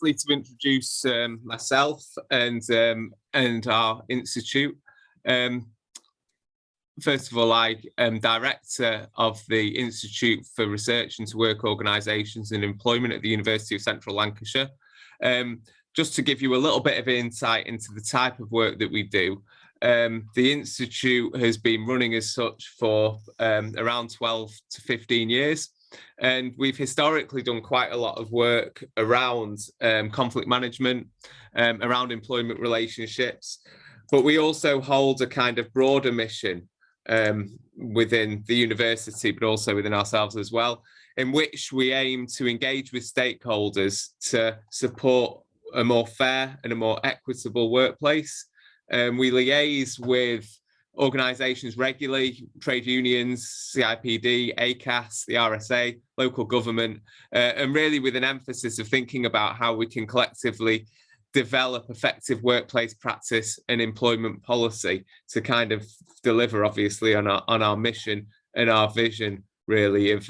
briefly to introduce myself and our institute. First of all, I am director of the Institute for Research into Work Organisations and Employment at the University of Central Lancashire. Just to give you a little bit of insight into the type of work that we do, the Institute has been running as such for around 12 to 15 years. And we've historically done quite a lot of work around conflict management, around employment relationships, but we also hold a kind of broader mission within the university, but also within ourselves as well, in which we aim to engage with stakeholders to support a more fair and a more equitable workplace. We liaise with organisations regularly, trade unions, CIPD, ACAS, the RSA, local government, and really with an emphasis of thinking about how we can collectively develop effective workplace practice and employment policy to kind of deliver, obviously, on our mission and our vision, really, of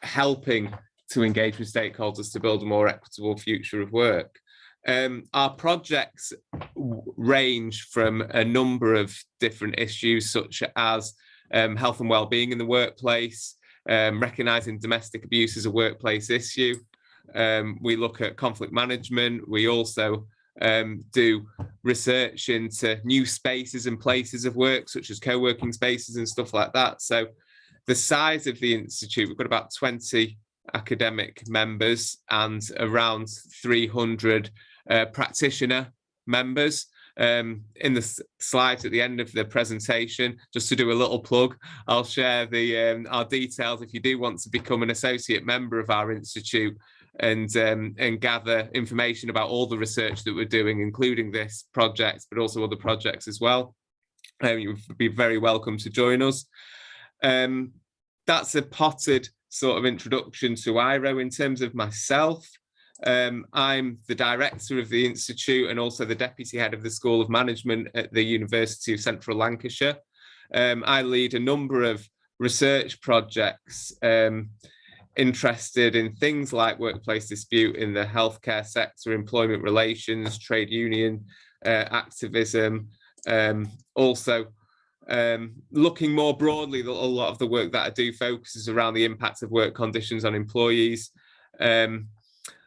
helping to engage with stakeholders to build a more equitable future of work. Our projects range from a number of different issues, such as health and well-being in the workplace, recognising domestic abuse as a workplace issue. We look at conflict management. We also do research into new spaces and places of work, such as co-working spaces and stuff like that. So the size of the Institute, we've got about 20 academic members and around 300 practitioner members. In the slides at the end of the presentation, just to do a little plug, I'll share the our details if you do want to become an associate member of our institute and gather information about all the research that we're doing, including this project, but also other projects as well. You'd be very welcome to join us. That's a potted sort of introduction to IRO. In terms of myself, I'm the director of the Institute and also the deputy head of the School of Management at the University of Central Lancashire. I lead a number of research projects interested in things like workplace dispute in the healthcare sector, employment relations, trade union activism, also looking more broadly, a lot of the work that I do focuses around the impact of work conditions on employees.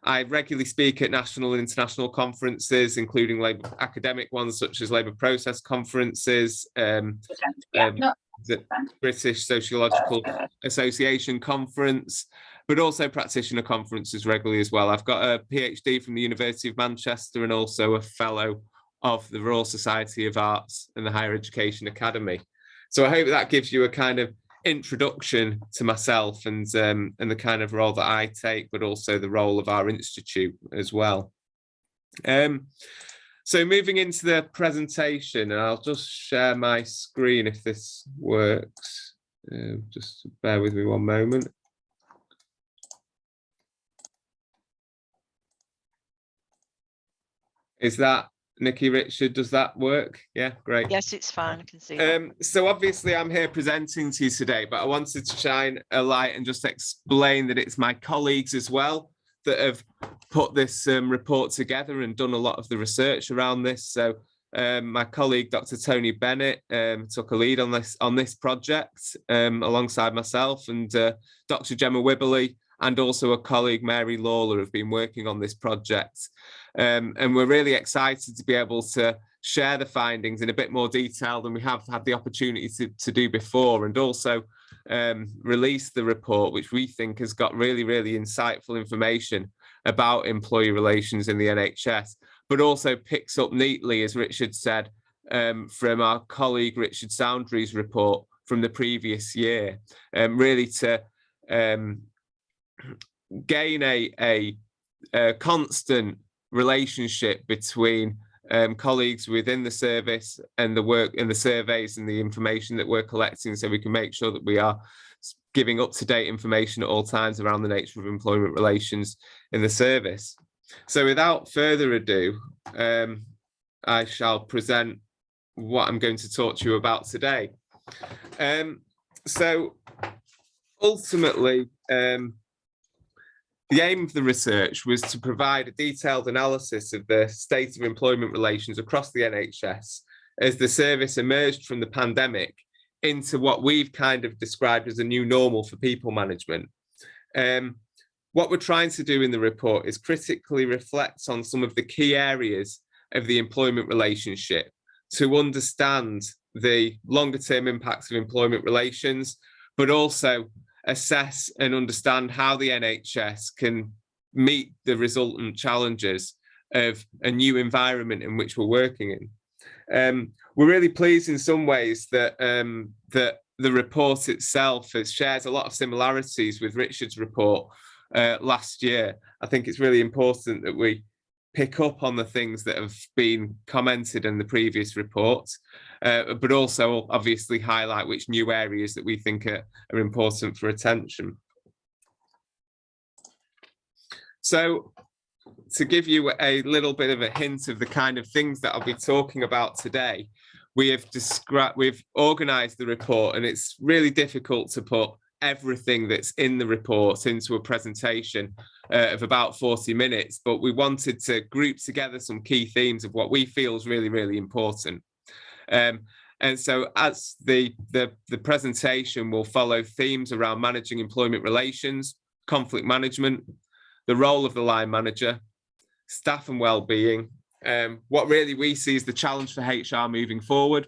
I regularly speak at national and international conferences, including labour academic ones such as labour process conferences, the British Sociological Association conference, but also practitioner conferences regularly as well. I've got a PhD from the University of Manchester and also a fellow of the Royal Society of Arts and the Higher Education Academy. So I hope that gives you a kind of introduction to myself and the kind of role that I take, but also the role of our institute as well. So moving into the presentation, and I'll just share my screen if this works. Just bear with me one moment. Is that Nikki, Richard, does that work? Yeah, great. Yes, it's fine. I can see that. So obviously I'm here presenting to you today, but I wanted to shine a light and just explain that it's my colleagues as well that have put this report together and done a lot of the research around this. So my colleague, Dr. Tony Bennett, took a lead on this project alongside myself, and Dr. Gemma Wibberley and also a colleague, Mary Lawler, have been working on this project. And we're really excited to be able to share the findings in a bit more detail than we have had the opportunity to do before, and also release the report, which we think has got really, really insightful information about employee relations in the NHS, but also picks up neatly, as Richard said, from our colleague Richard Soundry's report from the previous year, really to gain a constant relationship between colleagues within the service and the work and the surveys and the information that we're collecting, so we can make sure that we are giving up-to-date information at all times around the nature of employment relations in the service. So without further ado, I shall present what I'm going to talk to you about today. So ultimately, The aim of the research was to provide a detailed analysis of the state of employment relations across the NHS as the service emerged from the pandemic into what we've kind of described as a new normal for people management. What we're trying to do in the report is critically reflect on some of the key areas of the employment relationship to understand the longer term impacts of employment relations, but also assess and understand how the NHS can meet the resultant challenges of a new environment in which we're working in. We're really pleased in some ways that that the report itself shares a lot of similarities with Richard's report last year. I think it's really important that we pick up on the things that have been commented in the previous report, but also obviously highlight which new areas that we think are important for attention. So to give you a little bit of a hint of the kind of things that I'll be talking about today, we've organised the report, and it's really difficult to put everything that's in the report into a presentation of about 40 minutes, but we wanted to group together some key themes of what we feel is really, really important. And so as the presentation will follow themes around managing employment relations, conflict management, the role of the line manager, staff and well-being, what really we see as the challenge for HR moving forward,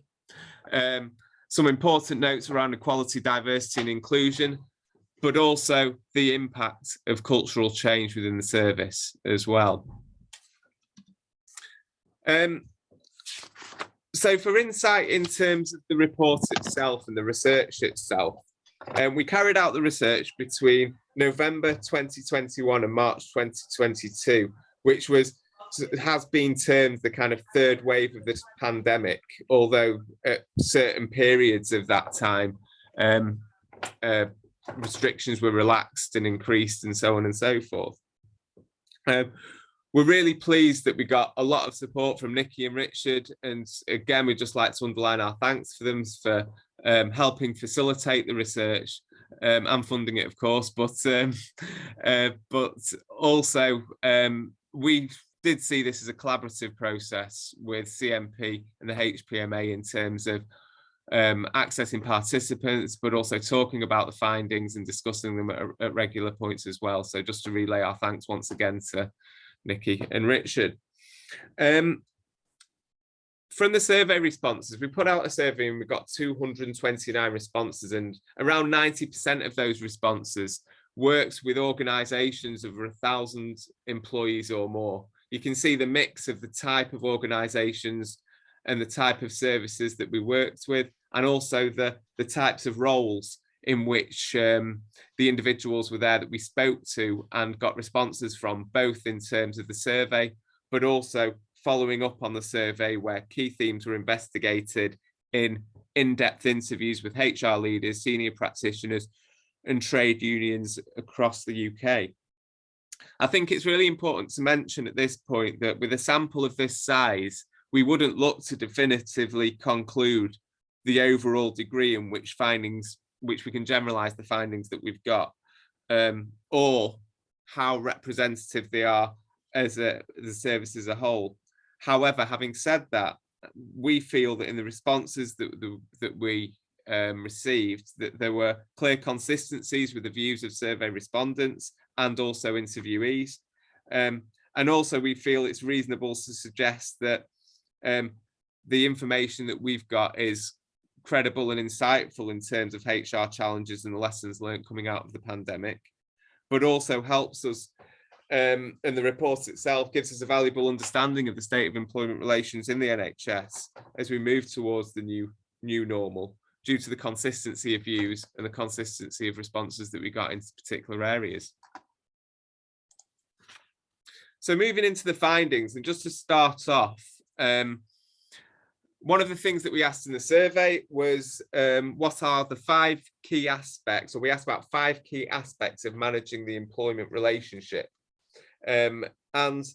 some important notes around equality, diversity and inclusion, but also the impact of cultural change within the service as well. So for insight in terms of the report itself and the research itself, we carried out the research between November 2021 and March 2022, which has been termed the kind of third wave of this pandemic, although at certain periods of that time, restrictions were relaxed and increased and so on and so forth. We're really pleased that we got a lot of support from Nikki and Richard, and again, we'd just like to underline our thanks for them for helping facilitate the research and funding it, of course, but also we did see this as a collaborative process with CMP and the HPMA in terms of accessing participants, but also talking about the findings and discussing them at regular points as well. So just to relay our thanks once again to Nikki and Richard. From the survey responses, we put out a survey and we got 229 responses, and around 90% of those responses works with organisations of 1,000 employees or more. You can see the mix of the type of organisations and the type of services that we worked with, and also the types of roles in which the individuals were there that we spoke to and got responses from, both in terms of the survey, but also following up on the survey where key themes were investigated in-depth interviews with HR leaders, senior practitioners, and trade unions across the UK. I think it's really important to mention at this point that with a sample of this size, we wouldn't look to definitively conclude the overall degree in which we can generalize the findings that we've got, or how representative they are as the service as a whole. However, having said that, we feel that in the responses that we received, that there were clear consistencies with the views of survey respondents and also interviewees. And also we feel it's reasonable to suggest that the information that we've got is credible and insightful in terms of HR challenges and the lessons learned coming out of the pandemic, but also helps us, and the report itself gives us a valuable understanding of the state of employment relations in the NHS as we move towards the new normal, due to the consistency of views and the consistency of responses that we got into particular areas. So moving into the findings, and just to start off, one of the things that we asked in the survey was what are the 5 key aspects, or we asked about 5 key aspects of managing the employment relationship. And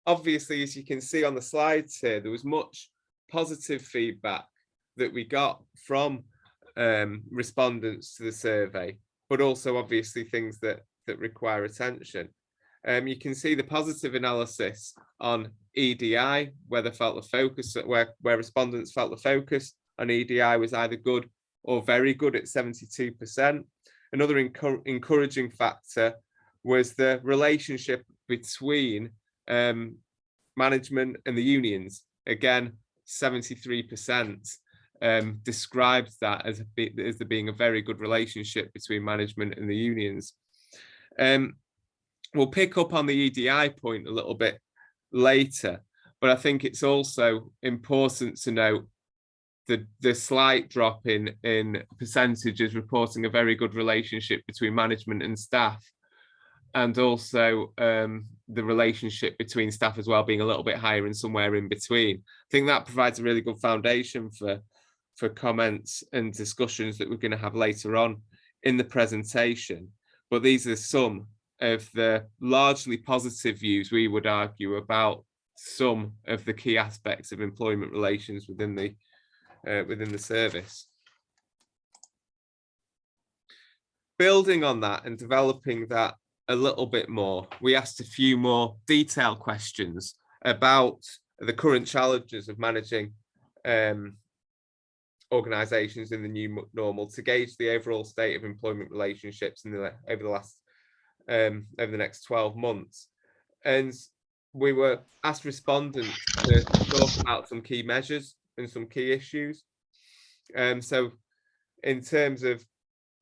obviously, as you can see on the slides here, there was much positive feedback that we got from respondents to the survey, but also obviously things that require attention. You can see the positive analysis on EDI, where they felt the focus, where respondents felt the focus on EDI was either good or very good at 72%. Another encouraging factor was the relationship between management and the unions. Again, 73% described that as there being a very good relationship between management and the unions. We'll pick up on the EDI point a little bit later, but I think it's also important to note the slight drop in percentages reporting a very good relationship between management and staff, and also the relationship between staff as well being a little bit higher and somewhere in between. I think that provides a really good foundation for comments and discussions that we're going to have later on in the presentation. But these are some of the largely positive views we would argue about some of the key aspects of employment relations within the service. Building on that and developing that a little bit more, we asked a few more detailed questions about the current challenges of managing organisations in the new normal to gauge the overall state of employment relationships over the next 12 months. And we were asked respondents to talk about some key measures and some key issues. So in terms of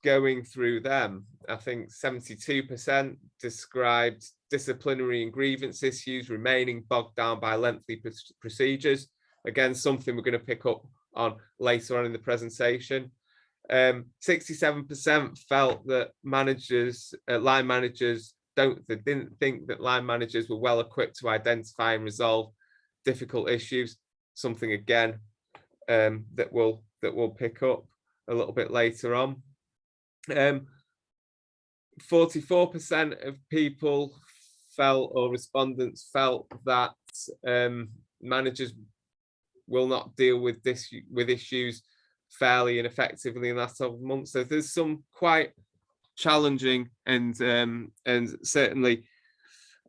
going through them, I think 72% described disciplinary and grievance issues remaining bogged down by lengthy procedures. Again, something we're going to pick up on later on in the presentation. 67% felt that line managers didn't think that line managers were well equipped to identify and resolve difficult issues. Something again that we'll pick up a little bit later on. 44% of people felt, or respondents felt, that managers will not deal with issues fairly and effectively in the last 12 months. So there's some quite challenging and certainly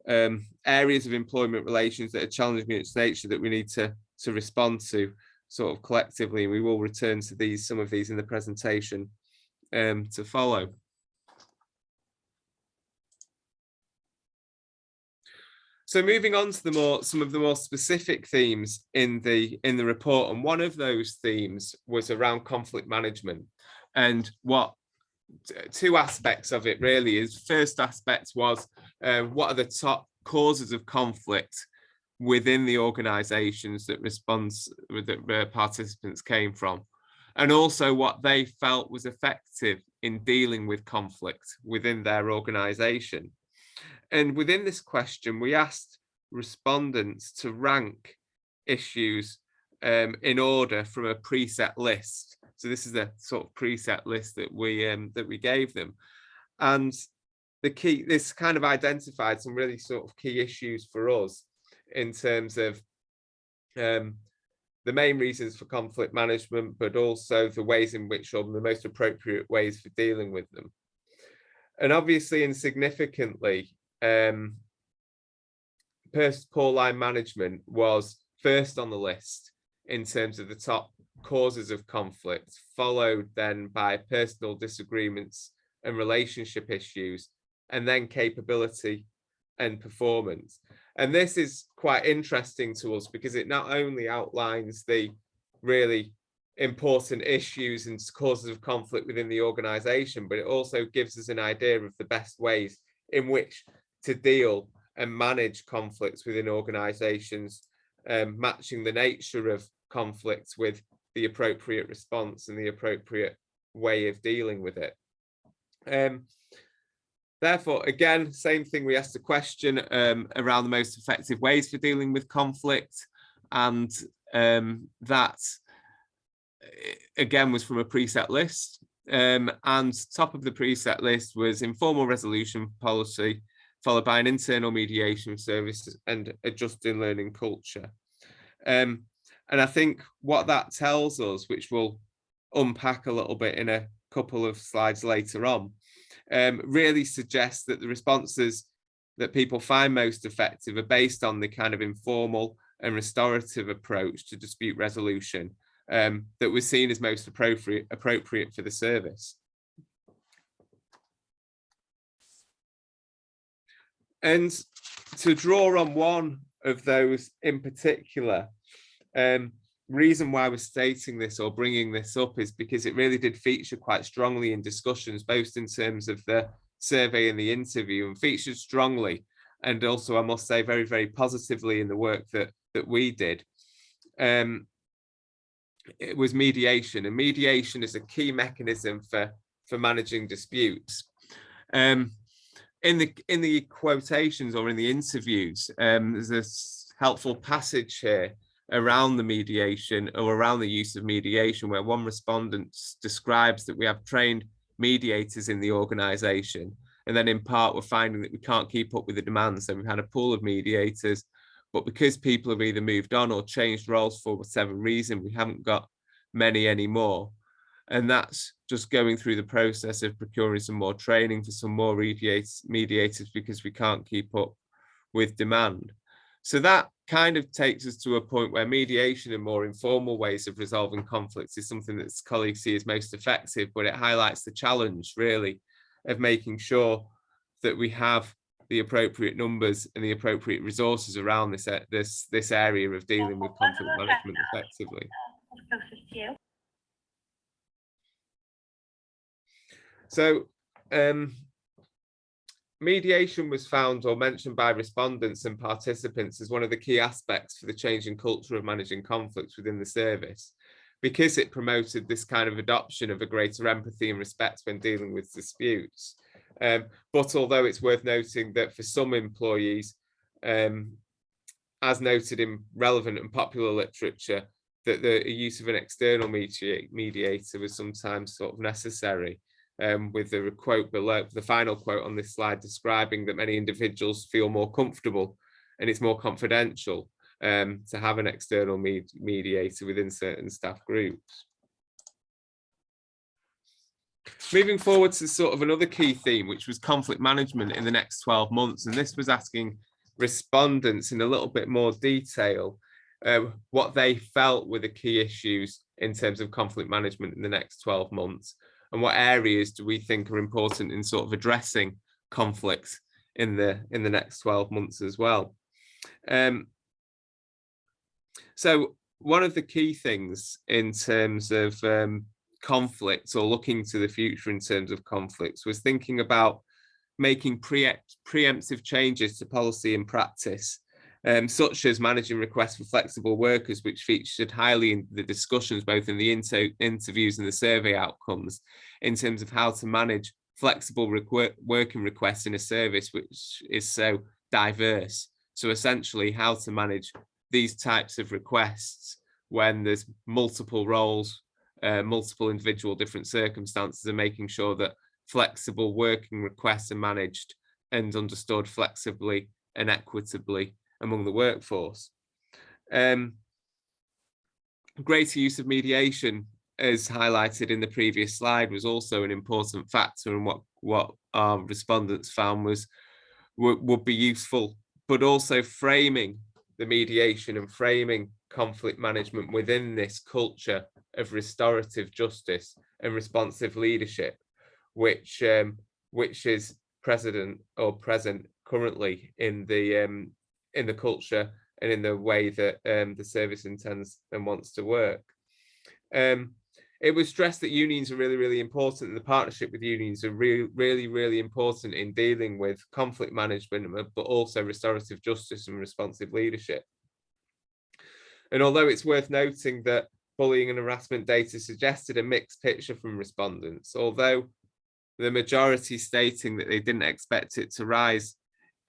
areas of employment relations that are challenging in its nature that we need to respond to sort of collectively. And we will return to some of these in the presentation to follow. So moving on to some of the more specific themes in the report, and one of those themes was around conflict management. And what two aspects of it really is. First aspect was what are the top causes of conflict within the organisations that participants came from, and also what they felt was effective in dealing with conflict within their organisation. And within this question, we asked respondents to rank issues in order from a preset list. So this is a sort of preset list that we gave them, and this kind of identified some really sort of key issues for us in terms of the main reasons for conflict management, but also the ways in which, or the most appropriate ways for dealing with them. And obviously and significantly, poor line management was first on the list in terms of the top causes of conflict, followed then by personal disagreements and relationship issues, and then capability and performance. And this is quite interesting to us because it not only outlines the really important issues and causes of conflict within the organisation, but it also gives us an idea of the best ways in which to deal and manage conflicts within organisations, matching the nature of conflict with the appropriate response and the appropriate way of dealing with it. Therefore, again, same thing, we asked a question around the most effective ways for dealing with conflict, and that again was from a preset list, and top of the preset list was informal resolution policy, followed by an internal mediation service and adjusting learning culture. And I think what that tells us, which we'll unpack a little bit in a couple of slides later on, really suggests that the responses that people find most effective are based on the kind of informal and restorative approach to dispute resolution that was seen as most appropriate for the service. And to draw on one of those in particular, reason why we're stating this or bringing this up is because it really did feature quite strongly in discussions, both in terms of the survey and the interview, and featured strongly, and also I must say very, very positively in the work that we did. It was mediation, and mediation is a key mechanism for managing disputes. In the quotations or in the interviews, there's this helpful passage here around the mediation or around the use of mediation, where one respondent describes that we have trained mediators in the organisation, and then in part we're finding that we can't keep up with the demands. So we've had a pool of mediators, but because people have either moved on or changed roles for whatever reason, we haven't got many anymore. And that's just going through the process of procuring some more training for some more mediators because we can't keep up with demand. So that kind of takes us to a point where mediation and more informal ways of resolving conflicts is something that colleagues see as most effective, but it highlights the challenge really of making sure that we have the appropriate numbers and the appropriate resources around this area of dealing with conflict management effectively. So mediation was found or mentioned by respondents and participants as one of the key aspects for the changing culture of managing conflicts within the service, because it promoted this kind of adoption of a greater empathy and respect when dealing with disputes. But although it's worth noting that for some employees, as noted in relevant and popular literature, that the use of an external mediator was sometimes sort of necessary. With the quote below, the final quote on this slide, describing that many individuals feel more comfortable and it's more confidential to have an external mediator within certain staff groups. Moving forward to sort of another key theme, which was conflict management in the next 12 months. And this was asking respondents in a little bit more detail what they felt were the key issues in terms of conflict management in the next 12 months. And what areas do we think are important in sort of addressing conflicts in the next 12 months as well? So one of the key things in terms of conflicts or looking to the future in terms of conflicts was thinking about making preemptive changes to policy and practice, such as managing requests for flexible workers, which featured highly in the discussions, both in the interviews and the survey outcomes, in terms of how to manage flexible working requests in a service which is so diverse. So essentially how to manage these types of requests when there's multiple roles, multiple individual different circumstances, and making sure that flexible working requests are managed and understood flexibly and equitably among the workforce. Greater use of mediation, as highlighted in the previous slide, was also an important factor, and what our respondents found would be useful, but also framing the mediation and framing conflict management within this culture of restorative justice and responsive leadership, which is present currently in the culture and in the way that the service intends and wants to work. It was stressed that unions are really, really important, and the partnership with unions are really, really important in dealing with conflict management, but also restorative justice and responsive leadership. And although it's worth noting that bullying and harassment data suggested a mixed picture from respondents, although the majority stating that they didn't expect it to rise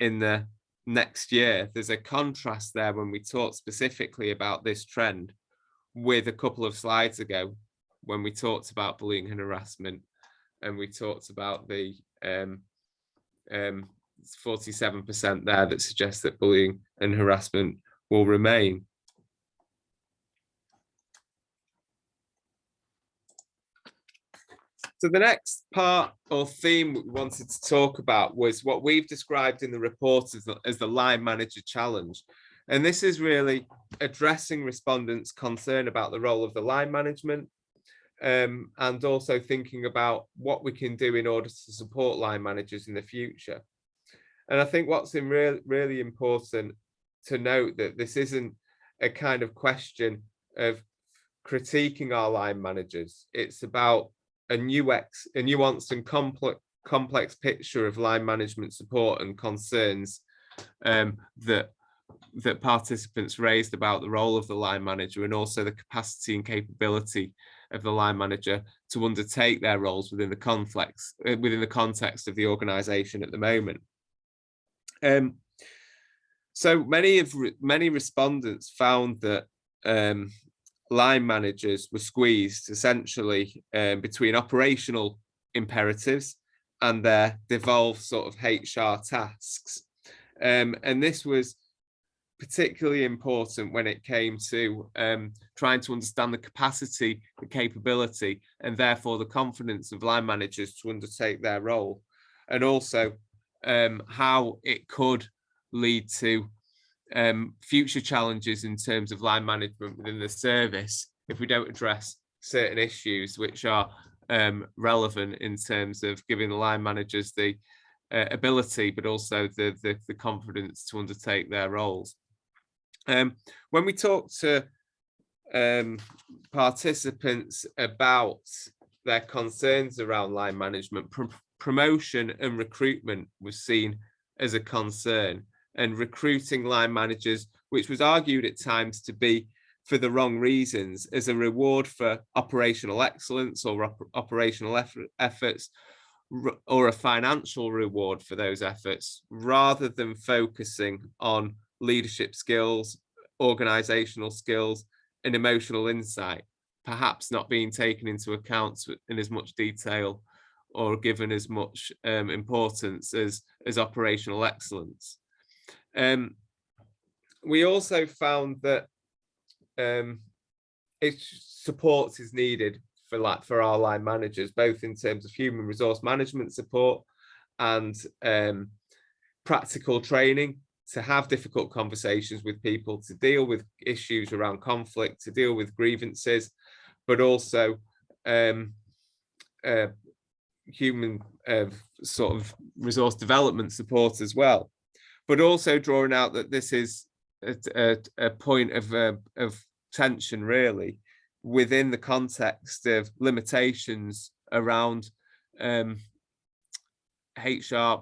in the next year, there's a contrast there when we talk specifically about this trend with a couple of slides ago, when we talked about bullying and harassment, and we talked about the 47% there that suggests that bullying and harassment will remain. So the next part or theme we wanted to talk about was what we've described in the report as the line manager challenge. And this is really addressing respondents' concern about the role of the line management, and also thinking about what we can do in order to support line managers in the future. And I think what's really important to note that this isn't a kind of question of critiquing our line managers. It's about a nuanced and complex picture of line management support and concerns that participants raised about the role of the line manager, and also the capacity and capability of the line manager to undertake their roles within the context of the organisation at the moment. So many respondents found that line managers were squeezed essentially between operational imperatives and their devolved sort of HR tasks. And this was particularly important when it came to trying to understand the capacity, the capability, and therefore the confidence of line managers to undertake their role, and also how it could lead to future challenges in terms of line management within the service if we don't address certain issues which are relevant in terms of giving the line managers the ability, but also the confidence to undertake their roles. When we talk to participants about their concerns around line management, promotion and recruitment was seen as a concern, and recruiting line managers, which was argued at times to be for the wrong reasons, as a reward for operational excellence or operational efforts, or a financial reward for those efforts, rather than focusing on leadership skills, organizational skills, and emotional insight, perhaps not being taken into account in as much detail or given as much importance as operational excellence. We also found that support is needed for our line managers, both in terms of human resource management support and practical training to have difficult conversations with people, to deal with issues around conflict, to deal with grievances, but also human sort of resource development support as well. But also drawing out that this is a point of tension, really, within the context of limitations around HR,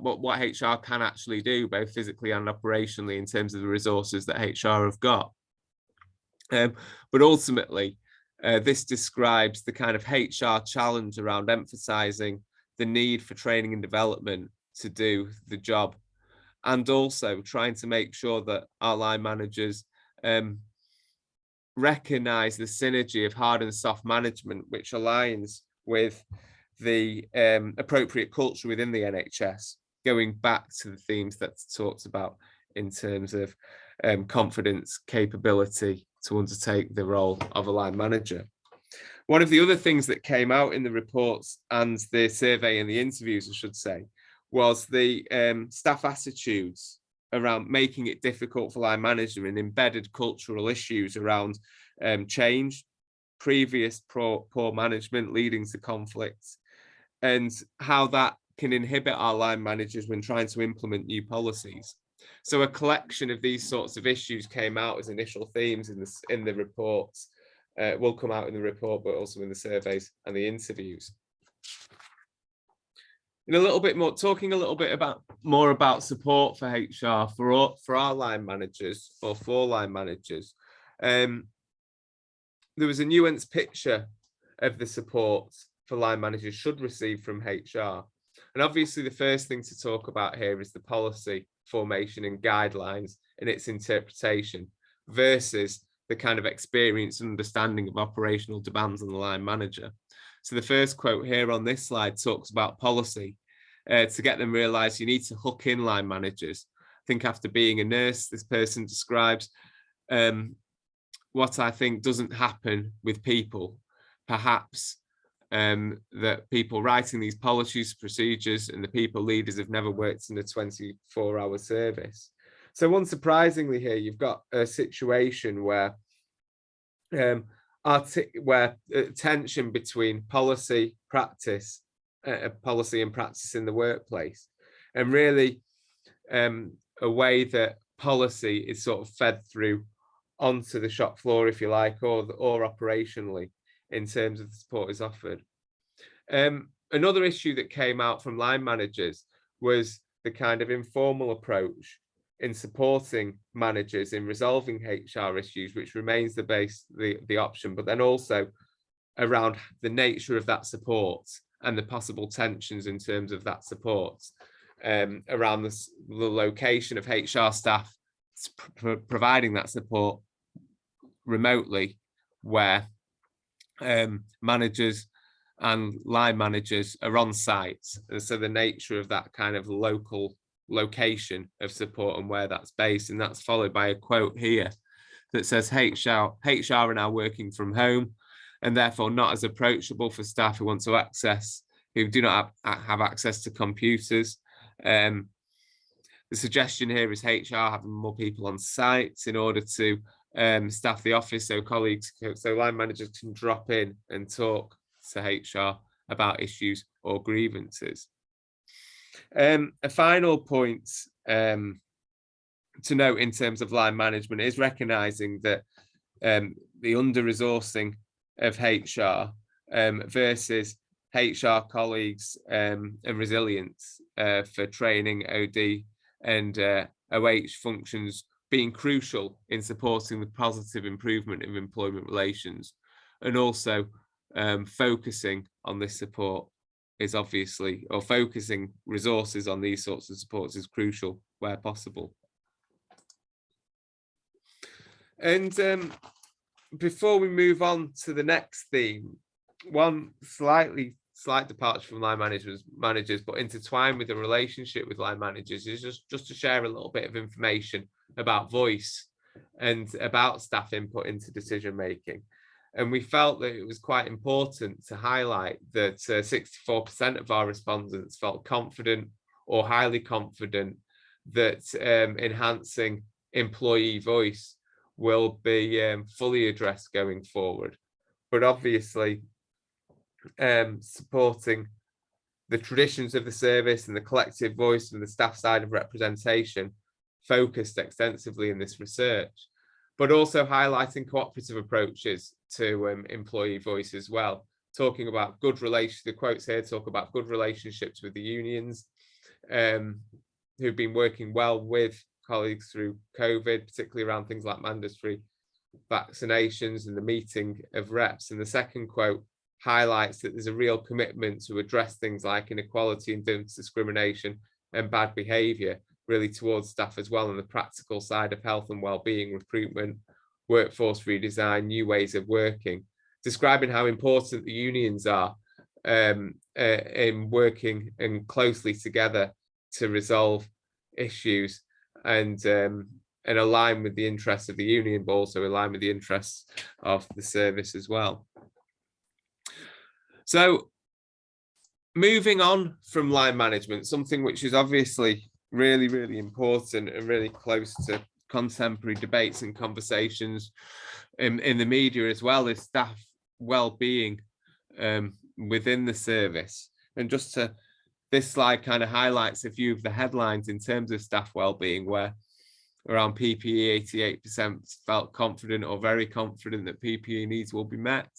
what HR can actually do, both physically and operationally, in terms of the resources that HR have got. But ultimately, this describes the kind of HR challenge around emphasising the need for training and development to do the job, and also trying to make sure that our line managers recognise the synergy of hard and soft management, which aligns with the appropriate culture within the NHS, going back to the themes that talked about in terms of confidence, capability to undertake the role of a line manager. One of the other things that came out in the reports and the survey and the interviews, I should say, was the staff attitudes around making it difficult for line management, and embedded cultural issues around change, previous poor management leading to conflicts, and how that can inhibit our line managers when trying to implement new policies. So a collection of these sorts of issues came out as initial themes in the reports, will come out in the report, but also in the surveys and the interviews. In a little bit more, talking a little bit more about support for HR for our line managers, or for line managers. There was a nuanced picture of the support for line managers should receive from HR. And obviously the first thing to talk about here is the policy formation and guidelines and its interpretation versus the kind of experience and understanding of operational demands on the line manager. So the first quote here on this slide talks about policy. To get them realise you need to hook in line managers. I think after being a nurse, this person describes what I think doesn't happen with people. Perhaps that people writing these policies, procedures, and the people leaders have never worked in a 24-hour service. So unsurprisingly here, you've got a situation where tension between policy and practice in the workplace, and really a way that policy is sort of fed through onto the shop floor, if you like, or operationally in terms of the support is offered. Another issue that came out from line managers was the kind of informal approach in supporting managers in resolving HR issues, which remains the option, but then also around the nature of that support and the possible tensions in terms of that support, around the location of HR staff providing that support remotely, where managers and line managers are on site, and so the nature of that kind of local location of support and where that's based. And that's followed by a quote here that says HR are now working from home and therefore not as approachable for staff who do not have access to computers. The suggestion here is HR having more people on site in order to staff the office, so line managers can drop in and talk to HR about issues or grievances. A final point to note in terms of line management is recognising that the under-resourcing of HR versus HR colleagues and resilience for training, OD and OH functions being crucial in supporting the positive improvement of employment relations, and also focusing on this support is obviously, or focusing resources on these sorts of supports is crucial where possible. And before we move on to the next theme, one slight departure from line managers, but intertwined with the relationship with line managers, is just to share a little bit of information about voice and about staff input into decision making. And we felt that it was quite important to highlight that 64% of our respondents felt confident or highly confident that enhancing employee voice will be fully addressed going forward. But obviously, supporting the traditions of the service and the collective voice and the staff side of representation focused extensively in this research, but also highlighting cooperative approaches to employee voice as well, talking about good relations. The quotes here talk about good relationships with the unions, who've been working well with colleagues through COVID, particularly around things like mandatory vaccinations and the meeting of reps. And the second quote highlights that there's a real commitment to address things like inequality and discrimination and bad behaviour, really towards staff as well, on the practical side of health and well-being, recruitment, workforce redesign, new ways of working, describing how important the unions are in working and closely together to resolve issues and align with the interests of the union, but also align with the interests of the service as well. So moving on from line management, something which is obviously really, really important and really close to contemporary debates and conversations in the media as well, is staff well-being within the service. And this slide kind of highlights a few of the headlines in terms of staff well-being, where around PPE, 88% felt confident or very confident that PPE needs will be met.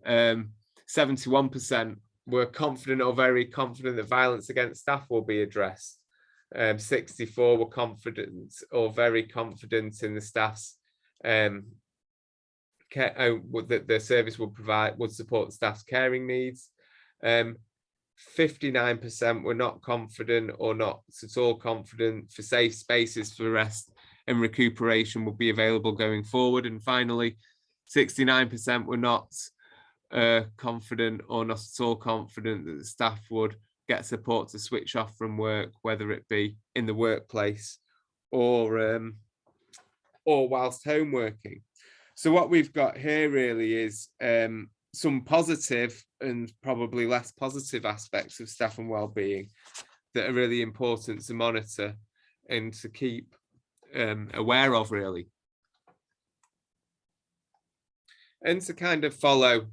71% were confident or very confident that violence against staff will be addressed. 64 were confident or very confident in the staff's that the service would support the staff's caring needs. 59% were not confident or not at all confident for safe spaces for rest and recuperation would be available going forward. And finally, 69% were not confident or not at all confident that the staff would get support to switch off from work, whether it be in the workplace or whilst home working. So what we've got here really is some positive and probably less positive aspects of staff and well-being that are really important to monitor and to keep aware of, really. And to kind of follow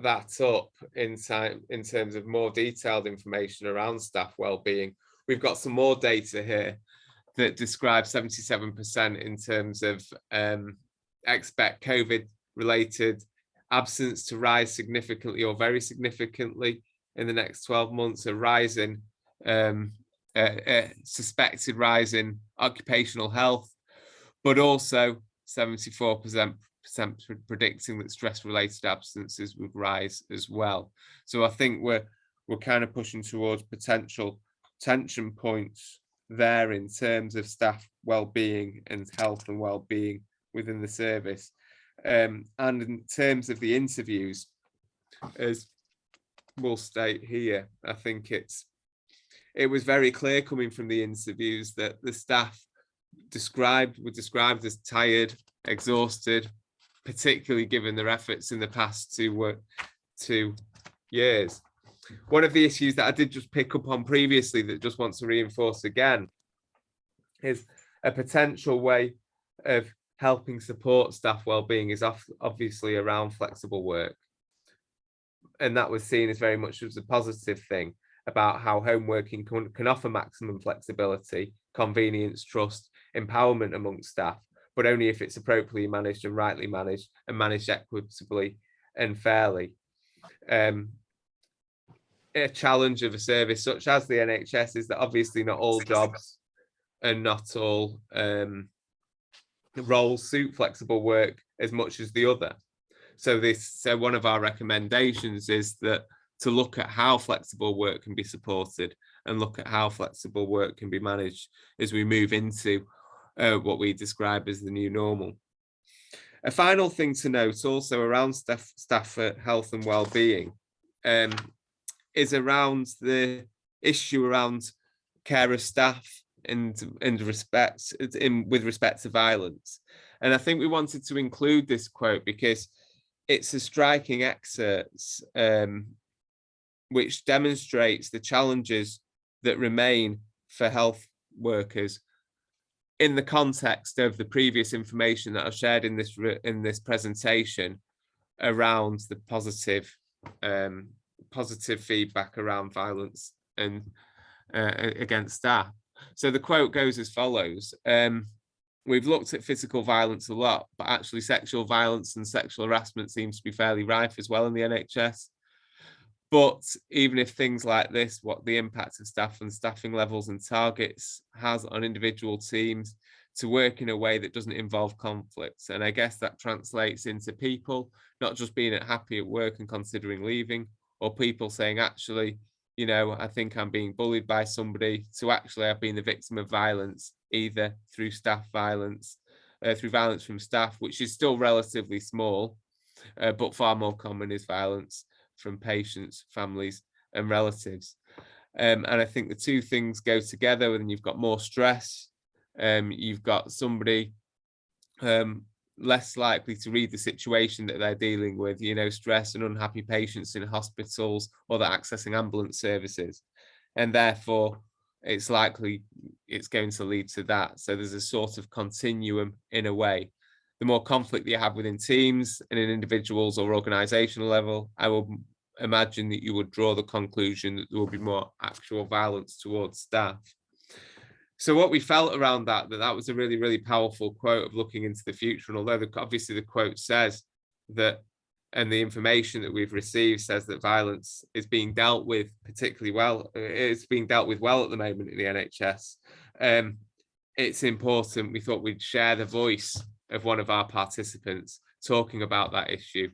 that up in terms of more detailed information around staff well-being, we've got some more data here that describes 77% in terms of expect COVID-related absence to rise significantly or very significantly in the next 12 months, a rising, suspected rise in occupational health, but also 74% predicting that stress-related absences would rise as well. So I think we're kind of pushing towards potential tension points there in terms of staff well-being and health and well-being within the service. And in terms of the interviews, as we'll state here, I think it was very clear coming from the interviews that the staff were described as tired, exhausted, particularly given their efforts in the past 2 years. One of the issues that I did just pick up on previously that just want to reinforce again is a potential way of helping support staff well-being is obviously around flexible work. And that was seen as very much as a positive thing about how home working can offer maximum flexibility, convenience, trust, empowerment amongst staff, but only if it's appropriately managed and rightly managed and managed equitably and fairly. A challenge of a service such as the NHS is that obviously not all jobs and not all roles suit flexible work as much as the other. So one of our recommendations is that to look at how flexible work can be supported and look at how flexible work can be managed as we move into what we describe as the new normal. A final thing to note also around staff health and well-being is around the issue around care of staff and with respect to violence. And I think we wanted to include this quote because it's a striking excerpt which demonstrates the challenges that remain for health workers in the context of the previous information that I've shared in this presentation around the positive feedback around violence and against staff. So the quote goes as follows. We've looked at physical violence a lot, but actually sexual violence and sexual harassment seems to be fairly rife as well in the NHS. But even if things like this, what the impact of staff and staffing levels and targets has on individual teams to work in a way that doesn't involve conflicts. And I guess that translates into people not just being happy at work and considering leaving, or people saying, actually, I think I'm being bullied by somebody, to actually I've been the victim of violence, either through staff violence, through violence from staff, which is still relatively small, but far more common is violence from patients, families, and relatives. And I think the two things go together, and you've got more stress. You've got somebody less likely to read the situation that they're dealing with, stress and unhappy patients in hospitals or they're accessing ambulance services. And therefore, it's likely it's going to lead to that. So there's a sort of continuum in a way. The more conflict you have within teams and in individuals or organizational level, I will imagine that you would draw the conclusion that there will be more actual violence towards staff. So what we felt around that was a really, really powerful quote of looking into the future. And although obviously the quote says that, and the information that we've received says that violence is being dealt with particularly well, it's being dealt with well at the moment in the NHS. It's important, we thought we'd share the voice of one of our participants talking about that issue,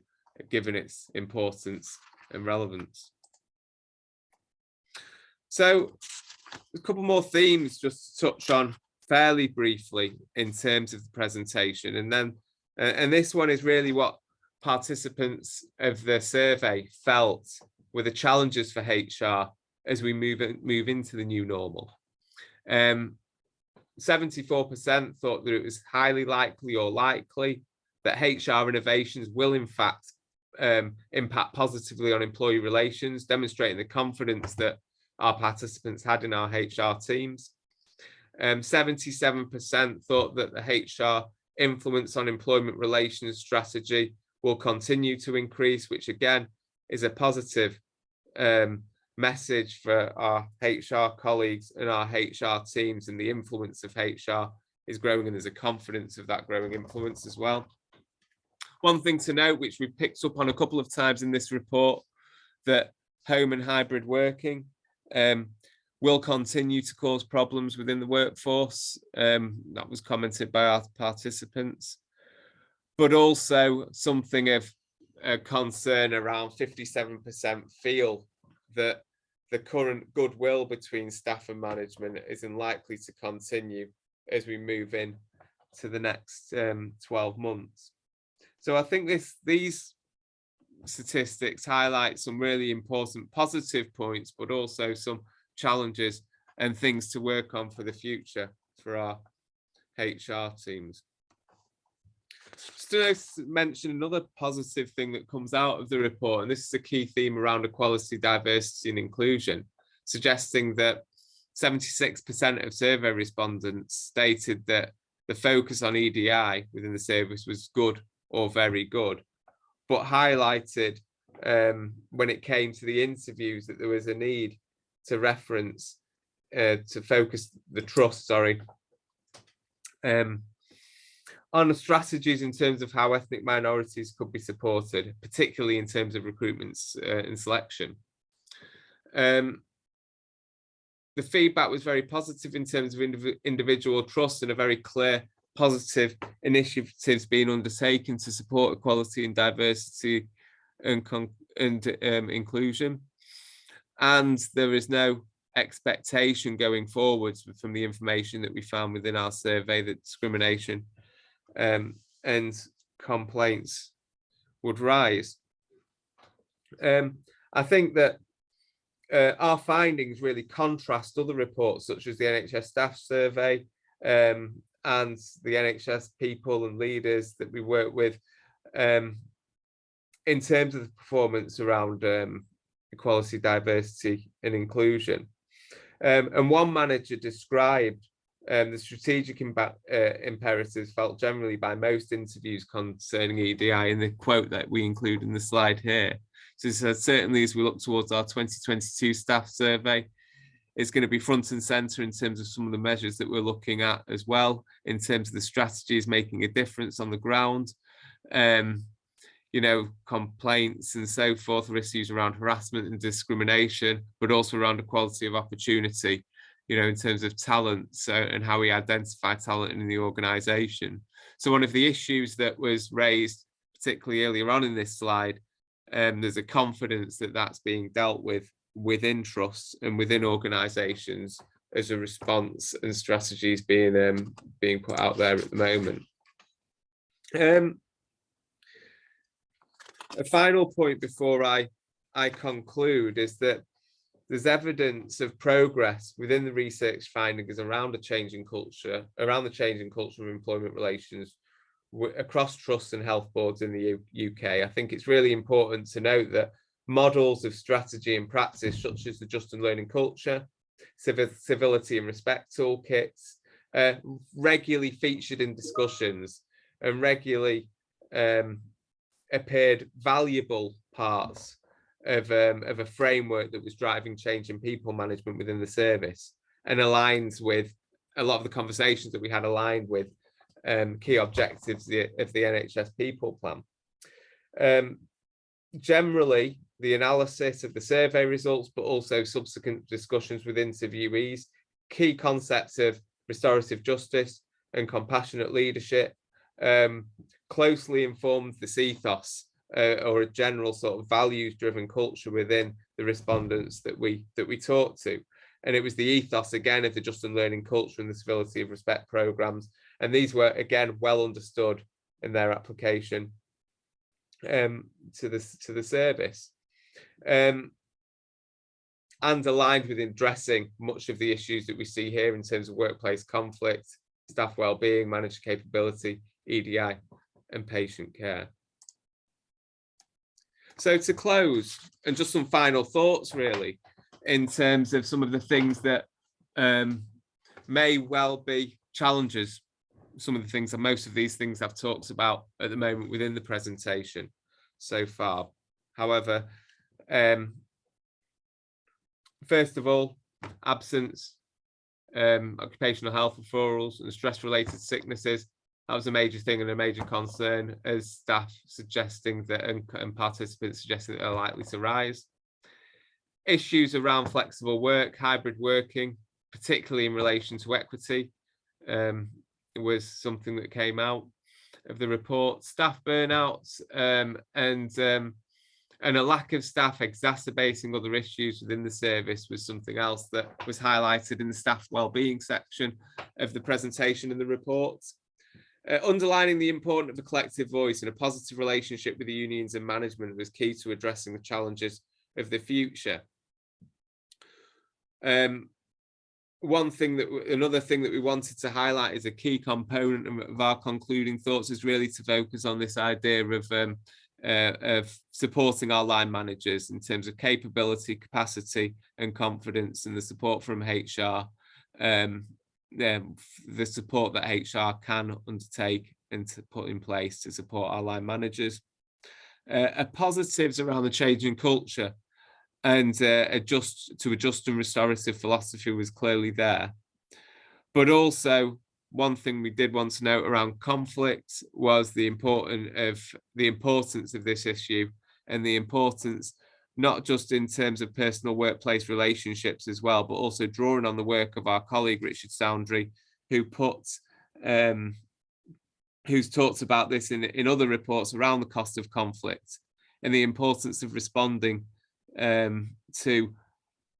given its importance and relevance. So a couple more themes just to touch on fairly briefly in terms of the presentation. And then, and this one is really what participants of the survey felt were the challenges for HR as we move into the new normal. 74% thought that it was highly likely or likely that HR innovations will in fact impact positively on employee relations, demonstrating the confidence that our participants had in our HR teams. 77% thought that the HR influence on employment relations strategy will continue to increase, which again is a positive message for our HR colleagues and our HR teams, and the influence of HR is growing, and there's a confidence of that growing influence as well. One thing to note, which we've picked up on a couple of times in this report, that home and hybrid working will continue to cause problems within the workforce. That was commented by our participants, but also something of a concern. Around 57% feel that the current goodwill between staff and management is unlikely to continue as we move in to the next 12 months. So I think these statistics highlight some really important positive points, but also some challenges and things to work on for the future for our HR teams. Just to mention another positive thing that comes out of the report, and this is a key theme around equality, diversity and inclusion, suggesting that 76% of survey respondents stated that the focus on EDI within the service was good or very good, but highlighted when it came to the interviews that there was a need to reference, to focus the trust, on the strategies in terms of how ethnic minorities could be supported, particularly in terms of recruitments and selection. The feedback was very positive in terms of individual trust, and a very clear positive initiatives being undertaken to support equality and diversity and inclusion. And there is no expectation going forwards from the information that we found within our survey that discrimination and complaints would rise. I think that our findings really contrast other reports, such as the NHS staff survey and the NHS people and leaders that we work with, in terms of the performance around equality, diversity and inclusion. And one manager described the strategic imperatives felt generally by most interviews concerning EDI in the quote that we include in the slide here. So certainly as we look towards our 2022 staff survey, it's going to be front and center in terms of some of the measures that we're looking at as well, in terms of the strategies making a difference on the ground, you know, complaints and so forth, or issues around harassment and discrimination, but also around equality of opportunity, you know, in terms of talent, and how we identify talent in the organisation. So one of the issues that was raised, particularly earlier on in this slide, there's a confidence that that's being dealt with within trusts and within organisations as a response, and strategies being put out there at the moment. A final point before I conclude is that there's evidence of progress within the research findings around the change in culture, of employment relations across trusts and health boards in the UK. I think it's really important to note that models of strategy and practice, such as the Just and Learning Culture, civility and respect toolkits, regularly featured in discussions and regularly appeared valuable parts of a framework that was driving change in people management within the service, and aligns with a lot of the conversations that we had, aligned with key objectives of the NHS People Plan. Generally, the analysis of the survey results, but also subsequent discussions with interviewees, key concepts of restorative justice and compassionate leadership closely informed this ethos, or a general sort of values-driven culture within the respondents that we talked to. And it was the ethos again of the Just and Learning Culture and the civility of respect programs, and these were again well understood in their application to the service, and aligned with addressing much of the issues that we see here in terms of workplace conflict, staff wellbeing, manager capability, EDI and patient care. So to close, and just some final thoughts really, in terms of some of the things that may well be challenges, some of the things, and most of these things I've talked about at the moment within the presentation so far. However, first of all, absence, occupational health referrals and stress-related sicknesses. That was a major thing and a major concern, as staff suggesting that and participants suggesting that they're likely to rise. Issues around flexible work, hybrid working, particularly in relation to equity, was something that came out of the report. Staff burnouts and a lack of staff exacerbating other issues within the service was something else that was highlighted in the staff wellbeing section of the presentation in the report. Underlining the importance of a collective voice and a positive relationship with the unions and management was key to addressing the challenges of the future. Another thing that we wanted to highlight as a key component of our concluding thoughts is really to focus on this idea of supporting our line managers in terms of capability, capacity and confidence, and the support from HR, the support that HR can undertake and to put in place to support our line managers. Positives around the changing culture and adjust and restorative philosophy was clearly there. But also, one thing we did want to note around conflict was the importance of this issue, and the importance not just in terms of personal workplace relationships as well, but also drawing on the work of our colleague Richard Soundry, who's talked about this in other reports around the cost of conflict and the importance of responding to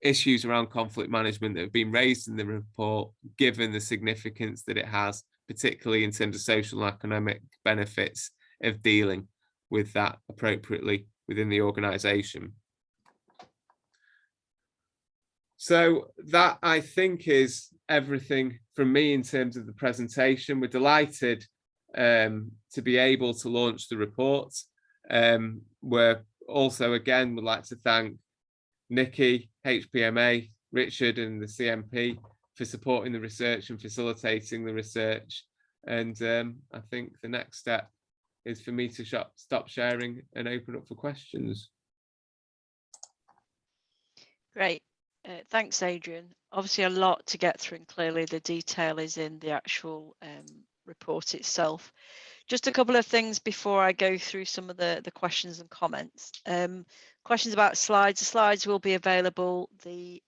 issues around conflict management that have been raised in the report, given the significance that it has, particularly in terms of social and economic benefits of dealing with that appropriately within the organisation. So that, I think, is everything from me in terms of the presentation. We're delighted to be able to launch the report. We're also, again, would like to thank Nikki, HPMA, Richard and the CMP for supporting the research and facilitating the research. And I think the next step is for me to stop sharing and open up for questions. Great. Thanks, Adrian. Obviously a lot to get through, and clearly the detail is in the actual report itself. Just a couple of things before I go through some of the questions and comments. Questions about slides. The slides will be available.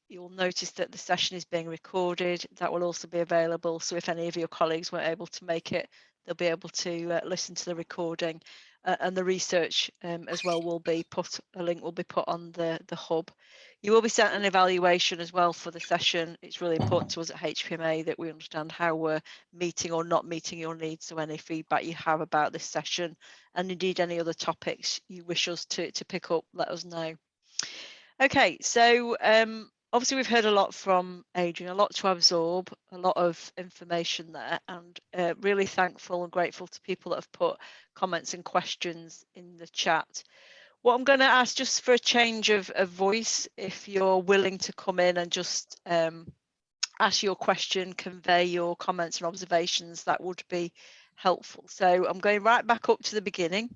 You'll notice that the session is being recorded. That will also be available. So if any of your colleagues weren't able to make it, they'll be able to listen to the recording, and the research as well will be put. A link will be put on the hub. You will be sent an evaluation as well for the session. It's really important to us at HPMA that we understand how we're meeting or not meeting your needs. So any feedback you have about this session, and indeed any other topics you wish us to pick up, let us know. Okay, so obviously we've heard a lot from Adrian, a lot to absorb, a lot of information there, and really thankful and grateful to people that have put comments and questions in the chat. What I'm going to ask, just for a change of voice, if you're willing to come in and just ask your question, convey your comments and observations, that would be helpful. So I'm going right back up to the beginning.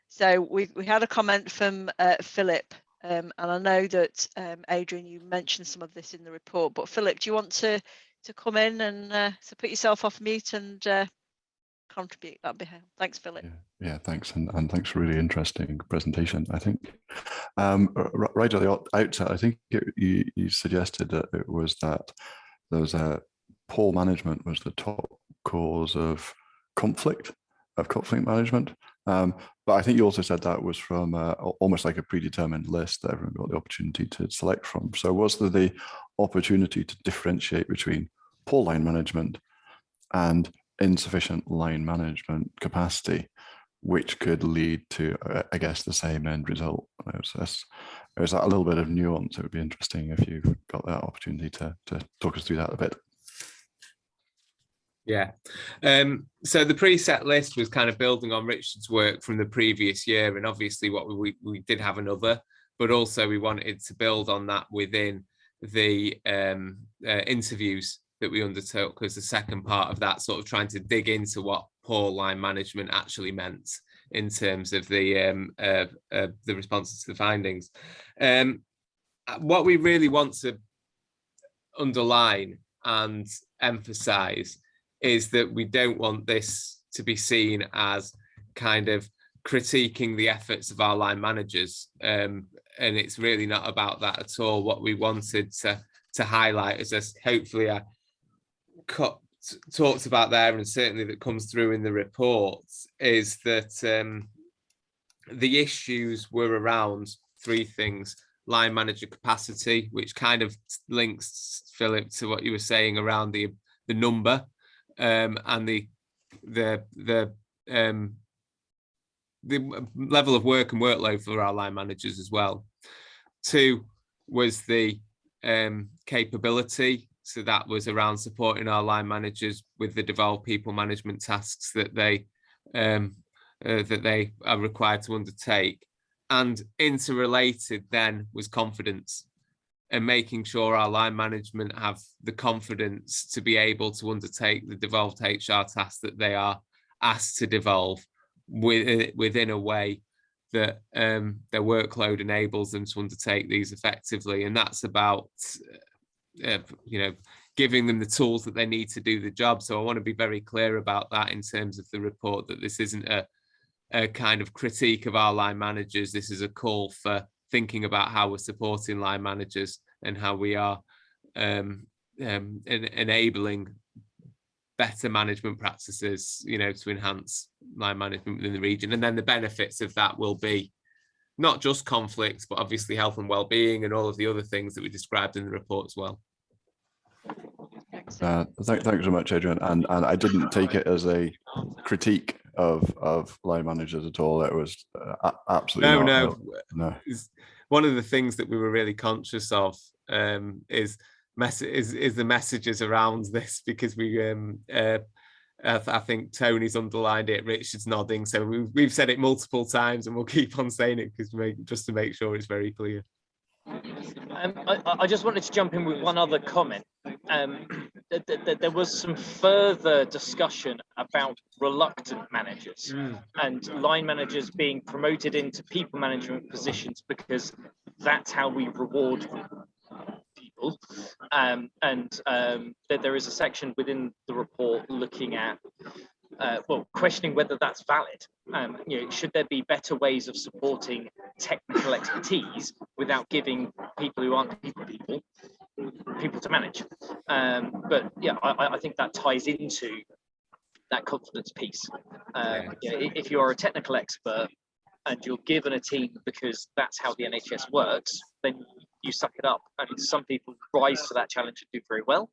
So we had a comment from Philip, and I know that Adrian, you mentioned some of this in the report, but Philip, do you want to come in and so put yourself off mute and contribute? That'd be helpful. Thanks, Philip. Yeah, thanks, and thanks for a really interesting presentation. I think right at the outset, I think you suggested that it was that there was poor management was the top cause of conflict management. But I think you also said that was from almost like a predetermined list that everyone got the opportunity to select from. So was there the opportunity to differentiate between poor line management and insufficient line management capacity, which could lead to, I guess, the same end result? There's that a little bit of nuance. It would be interesting if you've got that opportunity to talk us through that a bit. Yeah. So the preset list was kind of building on Richard's work from the previous year, and obviously what we did have another, but also we wanted to build on that within the interviews that we undertook as the second part of that, sort of trying to dig into what poor line management actually meant in terms of the responses to the findings. What we really want to underline and emphasize is that we don't want this to be seen as kind of critiquing the efforts of our line managers, and it's really not about that at all. What we wanted to highlight is this, hopefully I talked about there, and certainly that comes through in the reports, is that the issues were around three things: line manager capacity, which kind of links, Philip, to what you were saying around the number, and the level of work and workload for our line managers as well. Two was the capability. So that was around supporting our line managers with the devolved people management tasks that they are required to undertake. And interrelated then was confidence, and making sure our line management have the confidence to be able to undertake the devolved HR tasks that they are asked to devolve within a way that their workload enables them to undertake these effectively. And that's about giving them the tools that they need to do the job. So I want to be very clear about that in terms of the report, that this isn't a kind of critique of our line managers. This is a call for thinking about how we're supporting line managers and how we are enabling better management practices, to enhance line management within the region. And then the benefits of that will be not just conflicts, but obviously health and well-being and all of the other things that we described in the report as well. Thanks so much, Adrian. And I didn't take it as a critique of line managers at all. It was absolutely no. One of the things that we were really conscious of is the messages around this, because we I think Tony's underlined it, Richard's nodding, so we've said it multiple times, and we'll keep on saying it just to make sure it's very clear. I just wanted to jump in with one other comment. There was some further discussion about reluctant managers and line managers being promoted into people management positions because that's how we reward people. That there is a section within the report looking at questioning whether that's valid. Should there be better ways of supporting technical expertise without giving people who aren't people to manage? But yeah, I think that ties into that confidence piece. If you are a technical expert and you're given a team because that's how the NHS works, then you suck it up. I mean, some people rise to that challenge and do very well,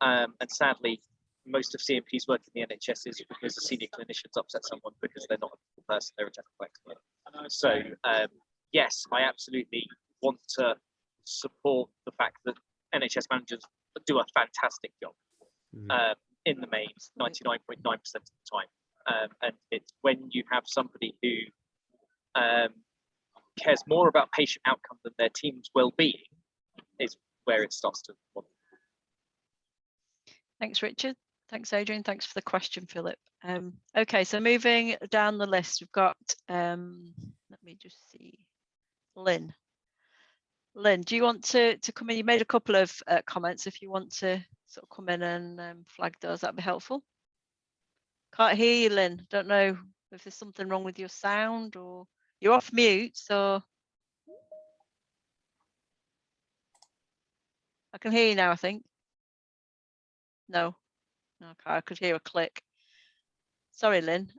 and sadly, most of CMP's work in the NHS is because the senior clinicians upset someone because they're not a people person, they're a technical expert. So yes, I absolutely want to support the fact that NHS managers do a fantastic job in the main, 99.9% of the time. And it's when you have somebody who cares more about patient outcome than their team's well-being is where it starts to. Thanks, Richard. Thanks, Adrian. Thanks for the question, Philip. Okay, so moving down the list, we've got, let me just see, Lynn. Lynn, do you want to come in? You made a couple of comments. If you want to sort of come in and flag those, that'd be helpful. Can't hear you, Lynn. Don't know if there's something wrong with your sound, or you're off mute, so I can hear you now, I think. No. Okay, I could hear a click. Sorry, Lynn.